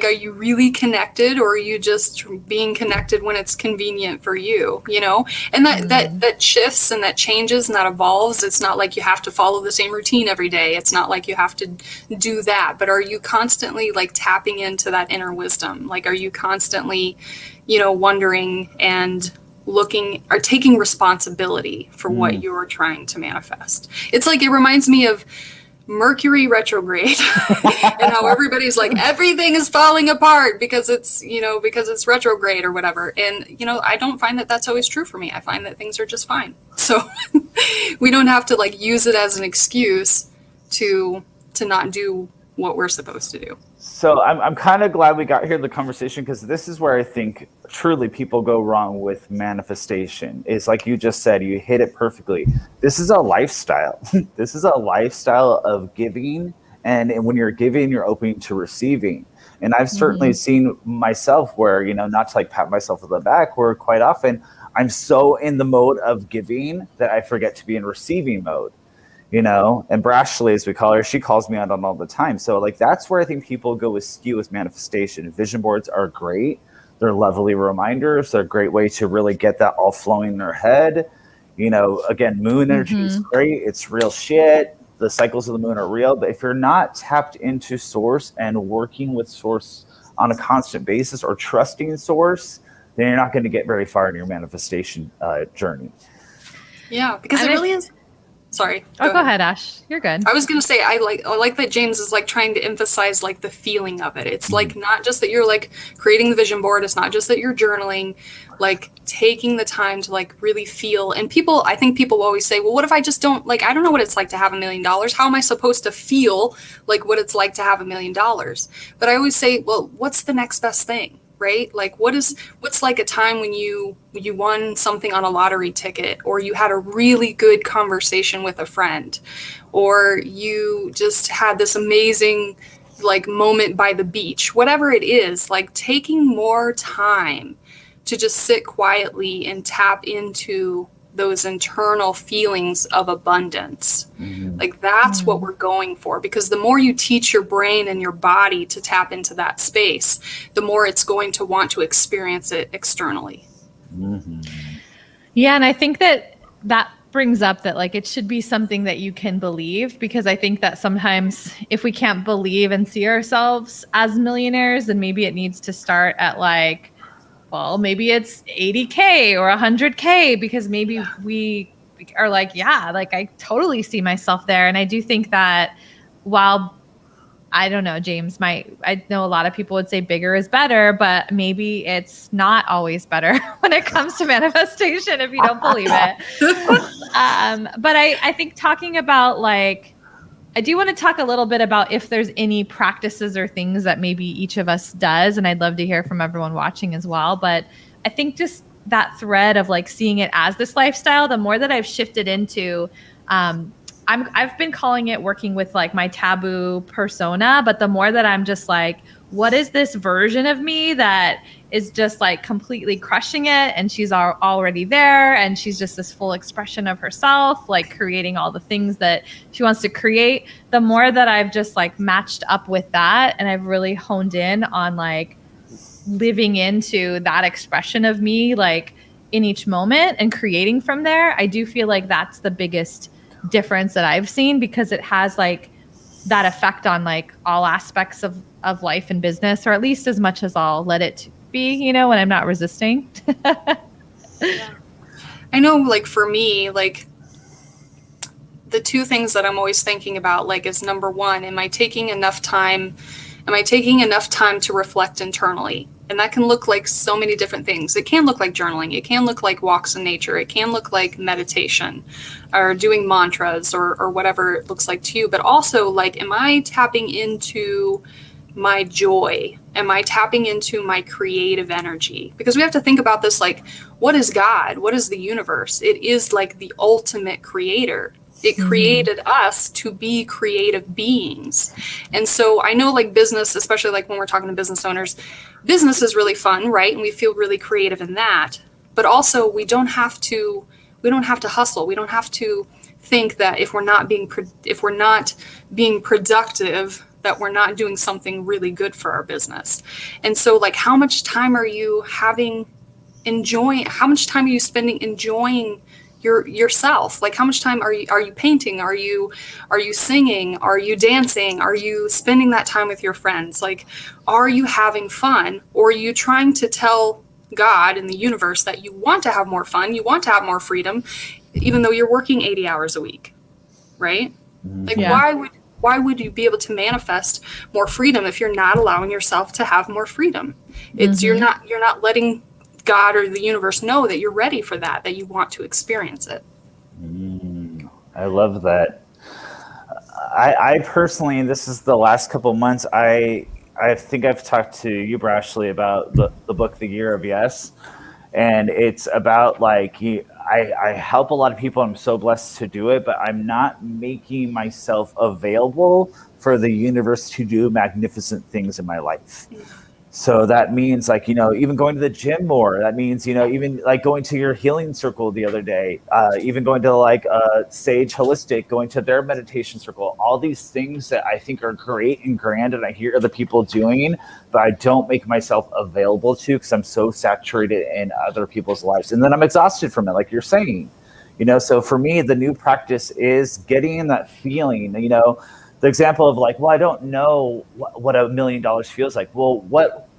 C: are you really connected, or are you just being connected when it's convenient for you? And that shifts and that changes and that evolves. It's not like you have to follow the same routine every day. It's not like you have to do that. But are you constantly like tapping into that inner wisdom? Like, are you constantly, wondering and looking or taking responsibility for what you're trying to manifest? It's like, it reminds me of Mercury retrograde and how everybody's like, everything is falling apart because it's retrograde or whatever. And, I don't find that that's always true for me. I find that things are just fine. So we don't have to like use it as an excuse to not do what we're supposed to do.
A: So I'm kind of glad we got here in the conversation, because this is where I think truly people go wrong with manifestation. Is like you just said, you hit it perfectly. This is a lifestyle. This is a lifestyle of giving. And when you're giving, you're open to receiving. And I've certainly seen myself where, not to like pat myself on the back, where quite often I'm so in the mode of giving that I forget to be in receiving mode. And Brashley, as we call her, she calls me out on all the time. So like, that's where I think people go askew with manifestation. Vision boards are great. They're lovely reminders. They're a great way to really get that all flowing in their head. Again, moon energy is great. It's real shit. The cycles of the moon are real. But if you're not tapped into source and working with source on a constant basis, or trusting source, then you're not going to get very far in your manifestation journey.
C: Yeah, because it really is. Sorry.
B: Go ahead, Ash. You're good.
C: I was going to say, I like that James is like trying to emphasize like the feeling of it. It's like not just that you're like creating the vision board. It's not just that you're journaling, like taking the time to like really feel. And I think people always say, well, what if I just don't I don't know what it's like to have $1 million. How am I supposed to feel like what it's like to have $1 million? But I always say, well, what's the next best thing? Right? Like what's like a time when you won something on a lottery ticket, or you had a really good conversation with a friend, or you just had this amazing like moment by the beach, whatever it is, like taking more time to just sit quietly and tap into those internal feelings of abundance. Like that's what we're going for, because the more you teach your brain and your body to tap into that space, the more it's going to want to experience it externally.
B: Yeah. And I think that brings up that like it should be something that you can believe, because I think that sometimes if we can't believe and see ourselves as millionaires, then maybe it needs to start at like, well, maybe it's 80K or 100K, because maybe we are like, yeah, like I totally see myself there. And I do think that while, I don't know, James, I know a lot of people would say bigger is better, but maybe it's not always better when it comes to manifestation if you don't believe it. But I think talking about like, I do want to talk a little bit about if there's any practices or things that maybe each of us does. And I'd love to hear from everyone watching as well. But I think just that thread of like seeing it as this lifestyle, the more that I've shifted into, I've been calling it working with like my taboo persona, but the more that I'm just like, what is this version of me that is just like completely crushing it, and she's already there, and she's just this full expression of herself, like creating all the things that she wants to create. The more that I've just like matched up with that, and I've really honed in on like living into that expression of me, like in each moment and creating from there, I do feel like that's the biggest difference that I've seen, because it has like that effect on like all aspects of life and business, or at least as much as I'll let it be, you know, when I'm not resisting.
C: Yeah. I know, like for me, like the two things that I'm always thinking about, like, is number one, am I taking enough time to reflect internally? And that can look like so many different things. It can look like journaling. It can look like walks in nature. It can look like meditation or doing mantras or whatever it looks like to you. But also, like, am I tapping into my joy? Am I tapping into my creative energy? Because we have to think about this, like, what is God? What is the universe? It is like the ultimate creator. It created us to be creative beings. And so I know, like, business, especially like when we're talking to business owners, business is really fun, right? And we feel really creative in that. But also we don't have to hustle. We don't have to think that if we're not being productive, that we're not doing something really good for our business. And so, like, how much time are you spending enjoying yourself? Like, how much time are you painting? Are you singing? Are you dancing? Are you spending that time with your friends? Like, are you having fun? Or are you trying to tell God and the universe that you want to have more fun, you want to have more freedom, even though you're working 80 hours a week, right? Like, why would you be able to manifest more freedom if you're not allowing yourself to have more freedom? It's you're not letting God or the universe know that you're ready for that you want to experience it.
A: I love that. I personally, this is the last couple of months, I think I've talked to you, Brashley, about the book, The Year of Yes. And it's about, like, I help a lot of people. I'm so blessed to do it, but I'm not making myself available for the universe to do magnificent things in my life. So that means, like, you know, even going to the gym more. That means, you know, even like going to your healing circle the other day, even going to like Sage Holistic, going to their meditation circle, all these things that I think are great and grand, and I hear other people doing, but I don't make myself available to, because I'm so saturated in other people's lives. And then I'm exhausted from it, like you're saying, you know. So for me, the new practice is getting that feeling, you know, the example of, like, well, I don't know what $1 million feels like. Well,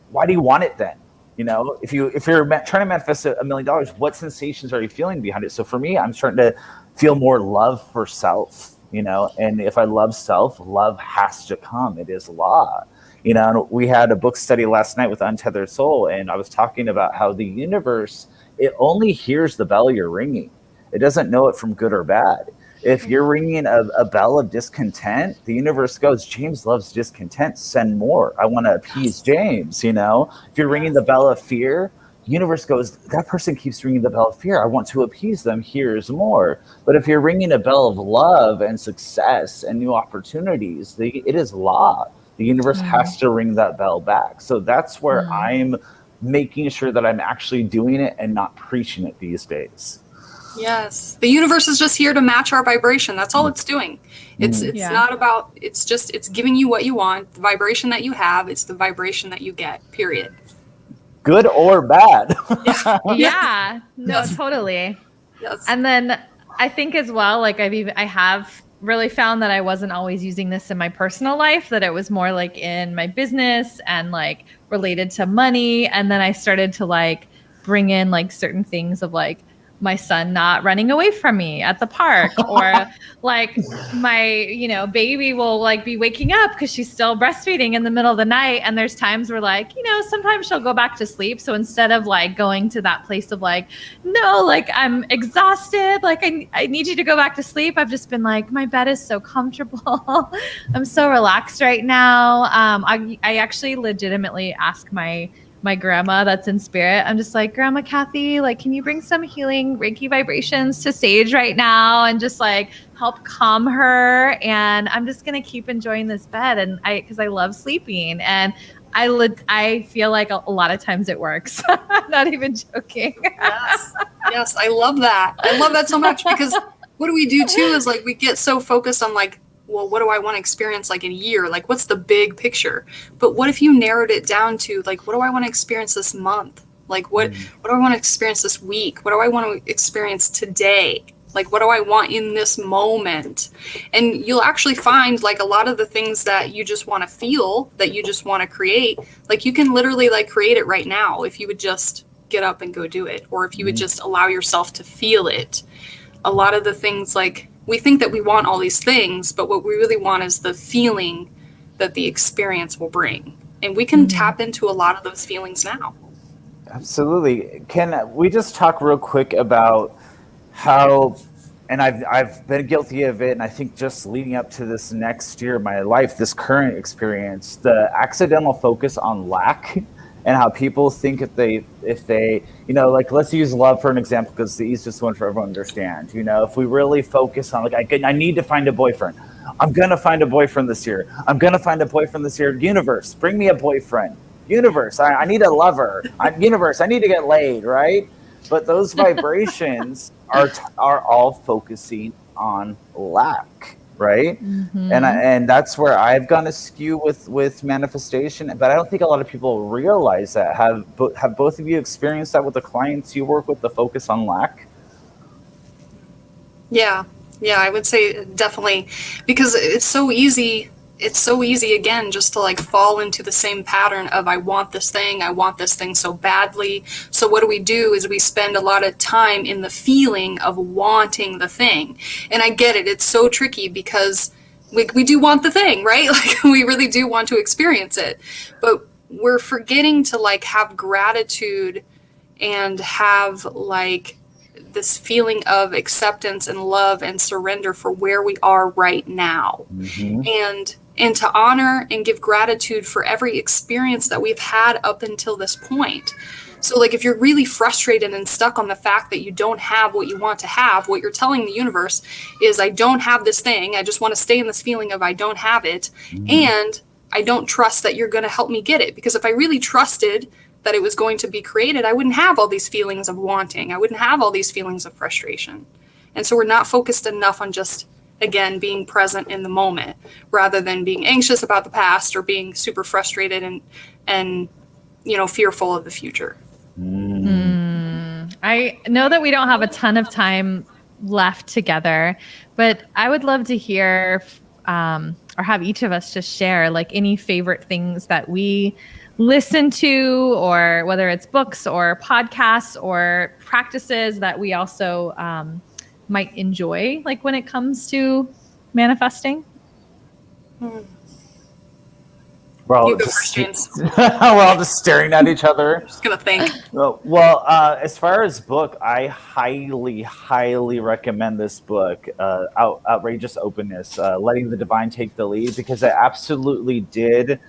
A: why do you want it then? You know, if you're trying to manifest $1 million, what sensations are you feeling behind it? So for me, I'm starting to feel more love for self, you know, and if I love self, love has to come. It is law. You know, and we had a book study last night with Untethered Soul, and I was talking about how the universe, it only hears the bell you're ringing. It doesn't know it from good or bad. If you're ringing a bell of discontent, the universe goes, James loves discontent, send more. I want to appease James, you know. If you're ringing the bell of fear, the universe goes, that person keeps ringing the bell of fear. I want to appease them. Here's more. But if you're ringing a bell of love and success and new opportunities, it is law. The universe has to ring that bell back. So that's where I'm making sure that I'm actually doing it and not preaching it these days.
C: Yes. The universe is just here to match our vibration. That's all it's doing. It's not about, it's giving you what you want, the vibration that you have. It's the vibration that you get, period.
A: Good or bad.
B: Totally.
C: Yes.
B: And then I think as well, like I have really found that I wasn't always using this in my personal life, that it was more like in my business and like related to money. And then I started to like bring in like certain things of like my son not running away from me at the park, or like my, you know, baby will like be waking up because she's still breastfeeding in the middle of the night. And there's times where, like, you know, sometimes she'll go back to sleep. So instead of like going to that place of like, no, like I'm exhausted, like I need you to go back to sleep, I've just been like, my bed is so comfortable. I'm so relaxed right now. I actually legitimately ask my grandma that's in spirit. I'm just like, Grandma Kathy, like, can you bring some healing Reiki vibrations to Sage right now and just like help calm her? And I'm just going to keep enjoying this bed. And because I love sleeping, and I feel like a lot of times it works. Not even joking.
C: Yes, I love that. I love that so much, because what do we do too is like we get so focused on like, well, what do I want to experience like in a year? Like, what's the big picture? But what if you narrowed it down to like, what do I want to experience this month? Like, what do I want to experience this week? What do I want to experience today? Like, what do I want in this moment? And you'll actually find like a lot of the things that you just want to feel, that you just want to create, like you can literally like create it right now if you would just get up and go do it, or if you would just allow yourself to feel it. A lot of the things, like we think that we want all these things, but what we really want is the feeling that the experience will bring. And we can tap into a lot of those feelings now.
A: Absolutely. Can we just talk real quick about how, and I've been guilty of it, and I think just leading up to this next year of my life, this current experience, the accidental focus on lack, and how people think if they like, let's use love for an example, because it's the easiest one for everyone to understand. If we really focus on like, I need to find a boyfriend, I'm gonna find a boyfriend this year, universe, bring me a boyfriend, universe, I need a lover, universe, I need to get laid, right? But those vibrations are all focusing on lack, right? And that's where I've gone askew with manifestation. But I don't think a lot of people realize that. Have both of you experienced that with the clients you work with, the focus on lack?
C: Yeah, I would say definitely, because it's so easy again just to like fall into the same pattern of I want this thing so badly. So what do is we spend a lot of time in the feeling of wanting the thing. And I get it, it's so tricky because we do want the thing, right? Like we really do want to experience it, but we're forgetting to like have gratitude and have like this feeling of acceptance and love and surrender for where we are right now. And to honor and give gratitude for every experience that we've had up until this point. So like if you're really frustrated and stuck on the fact that you don't have what you want to have, what you're telling the universe is, I don't have this thing, I just want to stay in this feeling of I don't have it, and I don't trust that you're going to help me get it. Because if I really trusted that it was going to be created, I wouldn't have all these feelings of wanting, I wouldn't have all these feelings of frustration. And so we're not focused enough on just, again, being present in the moment, rather than being anxious about the past or being super frustrated and fearful of the future.
B: I know that we don't have a ton of time left together, but I would love to hear or have each of us just share like any favorite things that we listen to, or whether it's books or podcasts or practices that we also might enjoy, like when it comes to manifesting.
A: We're all just staring at each other.
C: I'm just gonna think.
A: Well, as far as book, I highly recommend this book, Outrageous Openness, Letting the Divine Take the Lead, because it absolutely did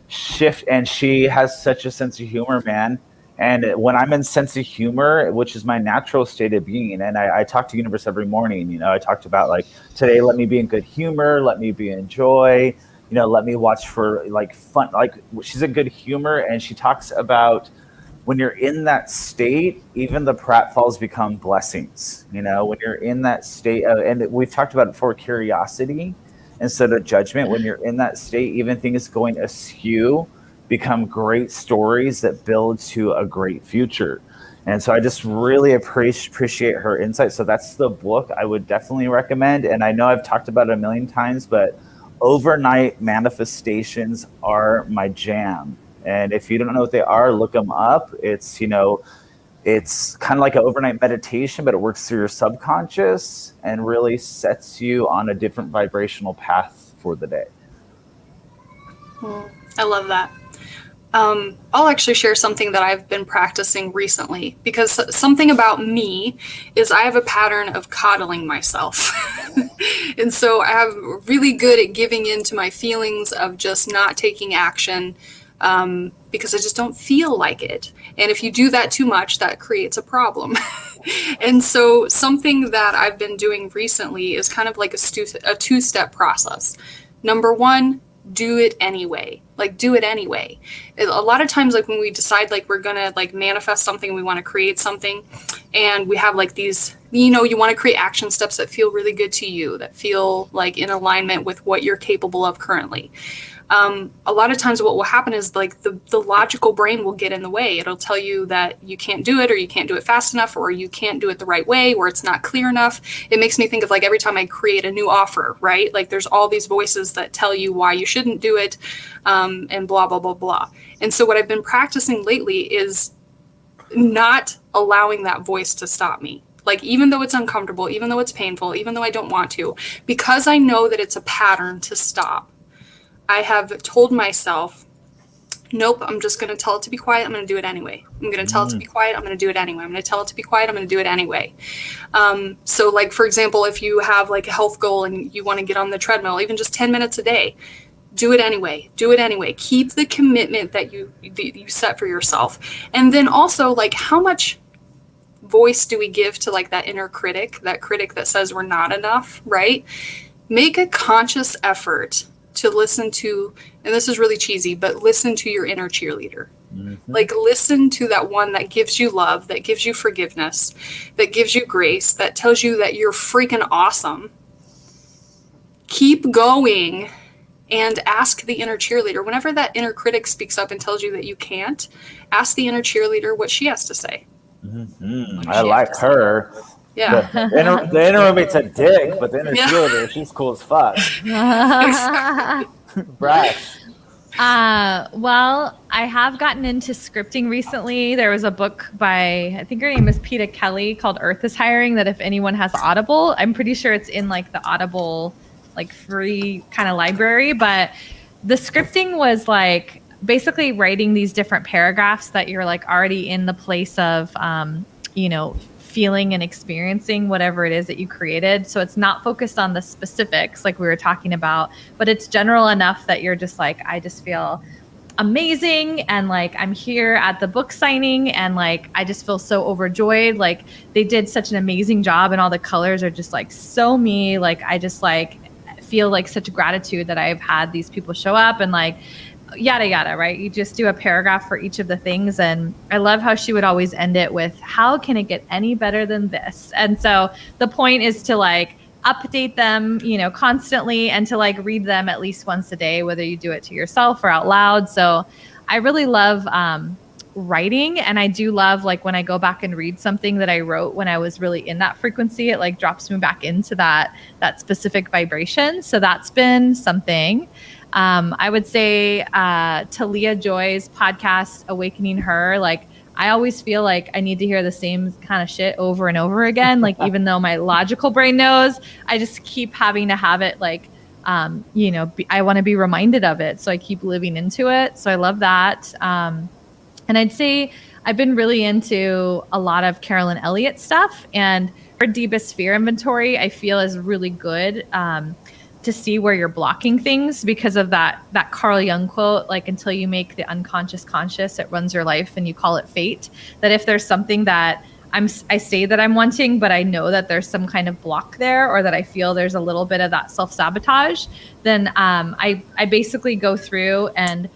A: shift. And she has such a sense of humor, man. And when I'm in sense of humor, which is my natural state of being, and I talk to universe every morning, I talked about like, today, let me be in good humor, let me be in joy, let me watch for like fun. Like she's in good humor, and she talks about when you're in that state, even the pratfalls become blessings. When you're in that state, and we've talked about it before, curiosity instead of judgment. When you're in that state, even things going askew become great stories that build to a great future. And so I just really appreciate her insight. So that's the book I would definitely recommend. And I know I've talked about it a million times, but overnight manifestations are my jam. And if you don't know what they are, look them up. It's, it's kind of like an overnight meditation, but it works through your subconscious and really sets you on a different vibrational path for the day.
C: I love that. I'll actually share something that I've been practicing recently, because something about me is I have a pattern of coddling myself. And so I'm really good at giving in to my feelings of just not taking action, because I just don't feel like it. And if you do that too much, that creates a problem. And so something that I've been doing recently is kind of like a two-step process. Number one, do it anyway. Like, do it anyway. A lot of times, like when we decide like we're gonna like manifest something, we want to create something, and we have like these, you know, you want to create action steps that feel really good to you, that feel like in alignment with what you're capable of currently. A lot of times what will happen is like the logical brain will get in the way. It'll tell you that you can't do it, or you can't do it fast enough, or you can't do it the right way, or it's not clear enough. It makes me think of like every time I create a new offer, right? Like there's all these voices that tell you why you shouldn't do it, and blah, blah, blah, blah. And so what I've been practicing lately is not allowing that voice to stop me. Like, even though it's uncomfortable, even though it's painful, even though I don't want to, because I know that it's a pattern to stop, I have told myself, nope, I'm just going to tell it to be quiet. I'm going to do it anyway. I'm going to tell it to be quiet. I'm going to do it anyway. I'm going to tell it to be quiet. I'm going to do it anyway. So like, for example, if you have like a health goal and you want to get on the treadmill, even just 10 minutes a day, do it anyway. Do it anyway. Keep the commitment that you set for yourself. And then also, like, how much voice do we give to like that inner critic, that critic that says we're not enough, right? Make a conscious effort to listen to, and this is really cheesy, but listen to your inner cheerleader. Like, listen to that one that gives you love, that gives you forgiveness, that gives you grace, that tells you that you're freaking awesome. Keep going and ask the inner cheerleader. Whenever that inner critic speaks up and tells you that you can't, ask the inner cheerleader what she has to say.
A: I like her.
C: Yeah.
A: The inner roommate's a dick, but the inner cheerleader, she's cool as fuck. Brash.
B: Well, I have gotten into scripting recently. There was a book by, I think her name is Peta Kelly, called Earth is Hiring, that if anyone has Audible, I'm pretty sure it's in like the Audible, like free kind of library. But the scripting was like basically writing these different paragraphs that you're like already in the place of, you know, feeling and experiencing whatever it is that you created. So it's not focused on the specifics like we were talking about, but it's general enough that you're just like, I just feel amazing. And like, I'm here at the book signing and like, I just feel so overjoyed. Like, they did such an amazing job and all the colors are just like so me. Like, I just like feel like such gratitude that I've had these people show up and like, yada, yada, right? You just do a paragraph for each of the things. And I love how she would always end it with, how can it get any better than this? And so the point is to like update them, you know, constantly, and to like read them at least once a day, whether you do it to yourself or out loud. So I really love writing. And I do love like when I go back and read something that I wrote when I was really in that frequency, it like drops me back into that specific vibration. So that's been something. I would say Talia Joy's podcast, Awakening Her, like I always feel like I need to hear the same kind of shit over and over again. Like, even though my logical brain knows, I just keep having to have it like, you know, I want to be reminded of it. So I keep living into it. So I love that. And I'd say I've been really into a lot of Carolyn Elliott stuff, and her Deepest Fear inventory I feel is really good. To see where you're blocking things because of that Carl Jung quote, like, until you make the unconscious conscious, it runs your life, and you call it fate. That if there's something that I say that I'm wanting, but I know that there's some kind of block there, or that I feel there's a little bit of that self-sabotage, then I basically go through and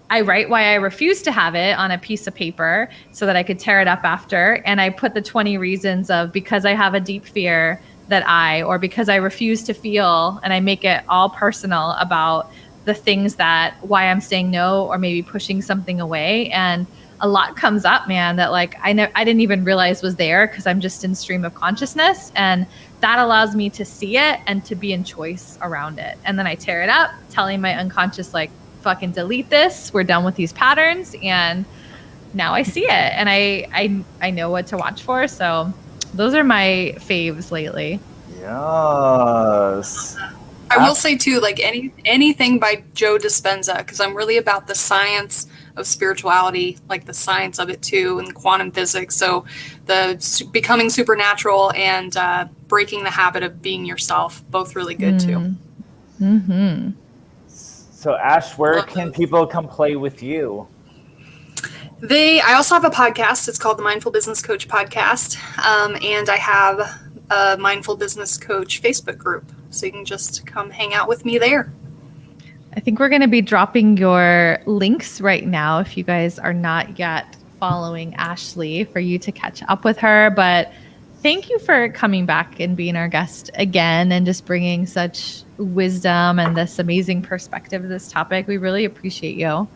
B: I write why I refuse to have it on a piece of paper so that I could tear it up after. And I put the 20 reasons of, because I have a deep fear or because I refuse to feel, and I make it all personal about the things why I'm saying no, or maybe pushing something away. And a lot comes up, man, that like, I didn't even realize was there, because I'm just in stream of consciousness. And that allows me to see it and to be in choice around it. And then I tear it up, telling my unconscious, like, fucking delete this. We're done with these patterns. And now I see it, and I know what to watch for. So those are my faves lately.
A: Yes.
C: I will say too, like anything by Joe Dispenza, because I'm really about the science of spirituality, like the science of it too, and quantum physics. So the becoming supernatural and breaking the habit of being yourself, both really good too.
B: Mm-hmm.
A: So Ash, where can people come play with you?
C: I also have a podcast. It's called the Mindful Business Coach Podcast. And I have a Mindful Business Coach Facebook group. So you can just come hang out with me there.
B: I think we're going to be dropping your links right now if you guys are not yet following Ashley for you to catch up with her. But thank you for coming back and being our guest again and just bringing such wisdom and this amazing perspective to this topic. We really appreciate you.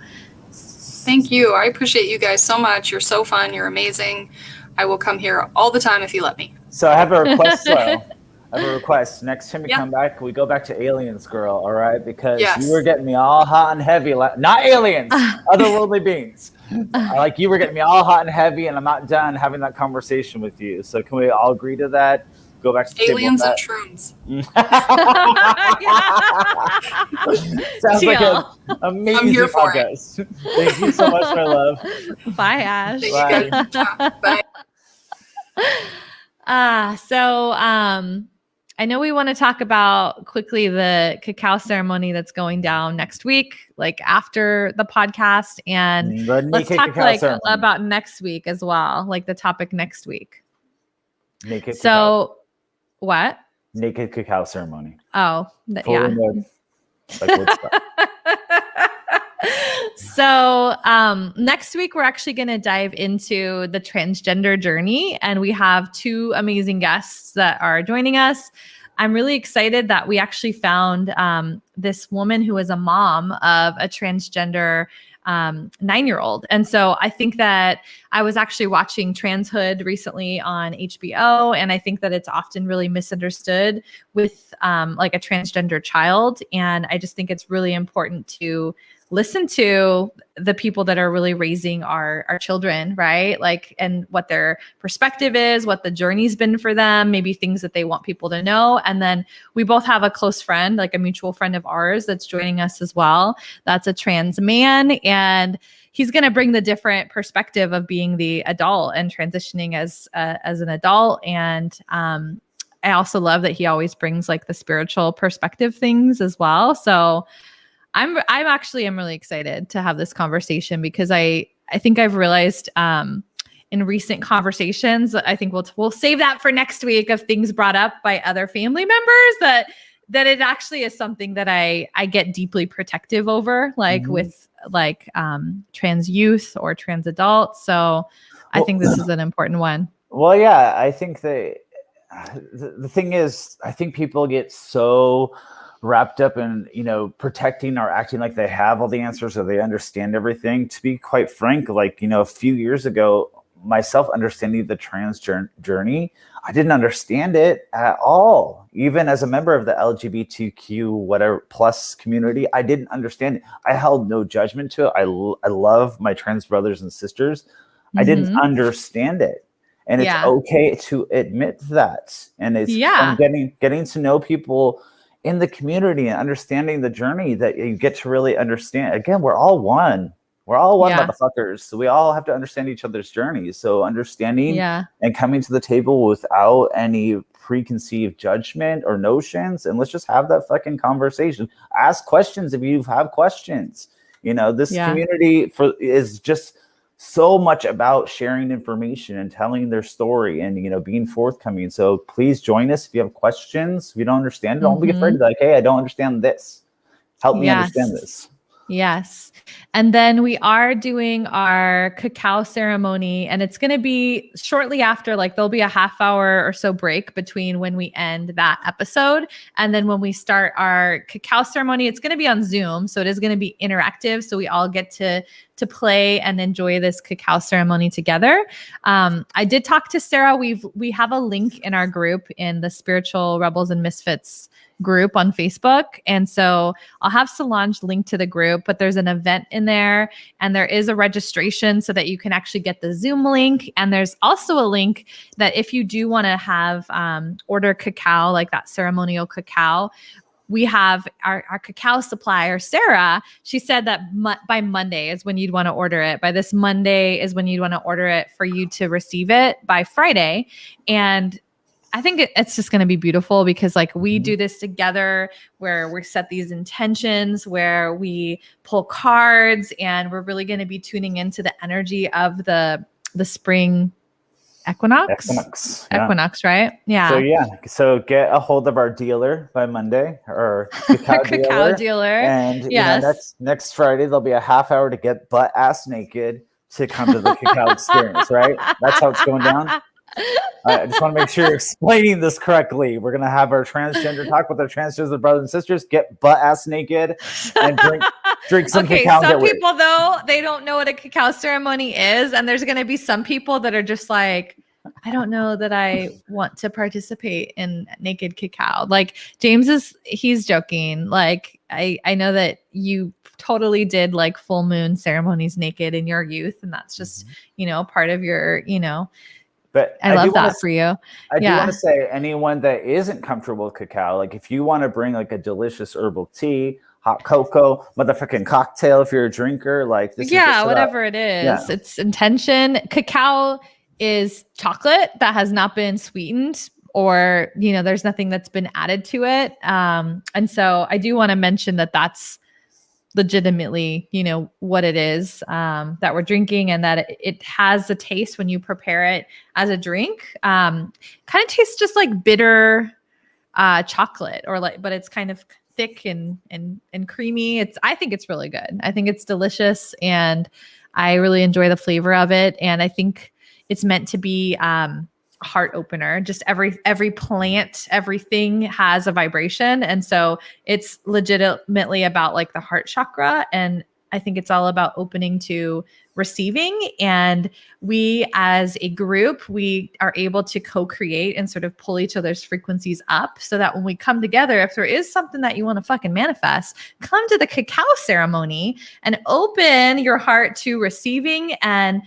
C: Thank you. I appreciate you guys so much. You're so fun. You're amazing. I will come here all the time if you let me.
A: So I have a request, though. I have a request. Next time you
C: Yeah.
A: come back, we go back to aliens, girl, all right? Because
C: Yes.
A: you were getting me all hot and heavy. Not aliens, otherworldly beings. Like you were getting me all hot and heavy, and I'm not done having that conversation with you. So can we all agree to that? Go back to the
C: Aliens
A: table
C: and
A: with
C: shrooms.
A: that. Sounds like an amazing
C: I'm here for it.
A: podcast. Thank you so much, my love.
B: Bye, Ash.
C: Thank you guys. Bye.
B: So I know we want to talk about quickly the cacao ceremony that's going down next week, like after the podcast, and
A: The
B: let's
A: naked
B: talk
A: cacao
B: like
A: ceremony.
B: about next week as well, like the topic next week.
A: Naked
B: So what?
A: naked cacao ceremony.
B: Oh,
A: Fully
B: yeah.
A: nude. Like Woodstock.
B: So next week, we're actually going to dive into the transgender journey, and we have two amazing guests that are joining us. I'm really excited that we actually found this woman who is a mom of a transgender 9-year-old. And so I think that I was actually watching Transhood recently on HBO, and I think that it's often really misunderstood with like a transgender child. And I just think it's really important to listen to the people that are really raising our children, right? Like, and what their perspective is, what the journey's been for them, maybe things that they want people to know. And then we both have a close friend, like a mutual friend of ours that's joining us as well. That's a trans man. And he's going to bring the different perspective of being the adult and transitioning as an adult. And I also love that he always brings like the spiritual perspective things as well. So I'm really excited to have this conversation because I think I've realized in recent conversations, I think we'll save that for next week of things brought up by other family members that it actually is something that I get deeply protective over, like with like trans youth or trans adults. So I think this is an important one.
A: Well, yeah, I think the thing is, I think people get so wrapped up in, protecting or acting like they have all the answers or they understand everything. To be quite frank, like, a few years ago, myself understanding the trans journey, I didn't understand it at all. Even as a member of the LGBTQ whatever plus community, I didn't understand it. I held no judgment to it. I love my trans brothers and sisters. I didn't understand it. And it's okay to admit that. And it's from getting to know people in the community and understanding the journey that you get to really understand. Again, we're all one. We're all one motherfuckers. So we all have to understand each other's journeys. So understanding and coming to the table without any preconceived judgment or notions. And let's just have that fucking conversation. Ask questions if you have questions. This community is just so much about sharing information and telling their story and, being forthcoming. So please join us if you have questions. If you don't understand, don't be afraid to be like, hey, I don't understand this. Help me understand this.
B: Yes. And then we are doing our cacao ceremony, and it's going to be shortly after, like there'll be a half hour or so break between when we end that episode. And then when we start our cacao ceremony, it's going to be on Zoom. So it is going to be interactive. So we all get to play and enjoy this cacao ceremony together. I did talk to Sarah. We have a link in our group in the Spiritual Rebels and Misfits group on Facebook. And so I'll have Solange link to the group, but there's an event in there and there is a registration so that you can actually get the Zoom link. And there's also a link that if you do want to have order cacao, like that ceremonial cacao, we have our cacao supplier, Sarah. She said that by Monday is when you'd want to order it. By this Monday is when you'd want to order it for you to receive it by Friday. And I think it's just going to be beautiful because like we do this together where we set these intentions, where we pull cards, and we're really going to be tuning into the energy of the spring Equinox,
A: Yeah.
B: right? Yeah.
A: So get a hold of our dealer by Monday, or Cacao
B: Cacao
A: dealer.
B: dealer.
A: And
B: Yes.
A: next Friday there'll be a half hour to get butt ass naked to come to the Cacao experience, right? That's how it's going down. I just want to make sure you're explaining this correctly. We're gonna have our transgender talk with our transgender brothers and sisters, get butt ass naked, and drink some cacao.
B: Some people though, they don't know what a cacao ceremony is, and there's gonna be some people that are just like, I don't know that I want to participate in naked cacao. Like he's joking. Like I know that you totally did like full moon ceremonies naked in your youth, and that's just part of your
A: But
B: I love that for you.
A: I do want to say, anyone that isn't comfortable with cacao, like if you want to bring like a delicious herbal tea, hot cocoa, motherfucking cocktail, if you're a drinker, like this.
B: Yeah, whatever it is, it's intention. Cacao is chocolate that has not been sweetened, or there's nothing that's been added to it. And so I do want to mention that that's legitimately what it is that we're drinking, and that it has a taste when you prepare it as a drink. Kind of tastes just like bitter chocolate, but it's kind of thick and creamy. I think it's really good. I think it's delicious, and I really enjoy the flavor of it. And I think it's meant to be heart opener. Just every plant, everything has a vibration. And so it's legitimately about like the heart chakra. And I think it's all about opening to receiving. And we as a group, we are able to co-create and sort of pull each other's frequencies up, so that when we come together, if there is something that you want to fucking manifest, come to the cacao ceremony and open your heart to receiving, and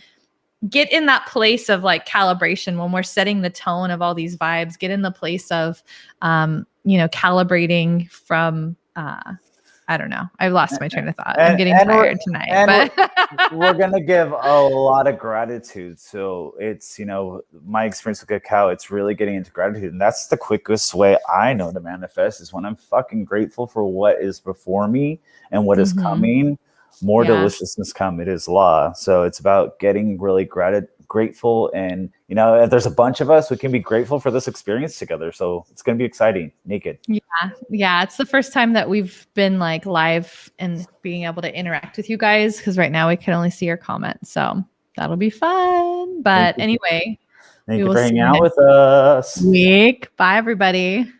B: get in that place of like calibration when we're setting the tone of all these vibes. Get in the place of, calibrating from, I don't know. I've lost my train of thought. I'm getting tired tonight. But
A: we're going to give a lot of gratitude. So it's, my experience with cacao, it's really getting into gratitude. And that's the quickest way I know to manifest, is when I'm fucking grateful for what is before me and what is coming. More deliciousness come. It is law. So it's about getting really grateful. And, if there's a bunch of us, we can be grateful for this experience together. So it's going to be exciting. Naked.
B: Yeah. It's the first time that we've been like live and being able to interact with you guys, because right now we can only see your comments. So that'll be fun. But anyway,
A: thank you for hanging out with us.
B: Bye, everybody.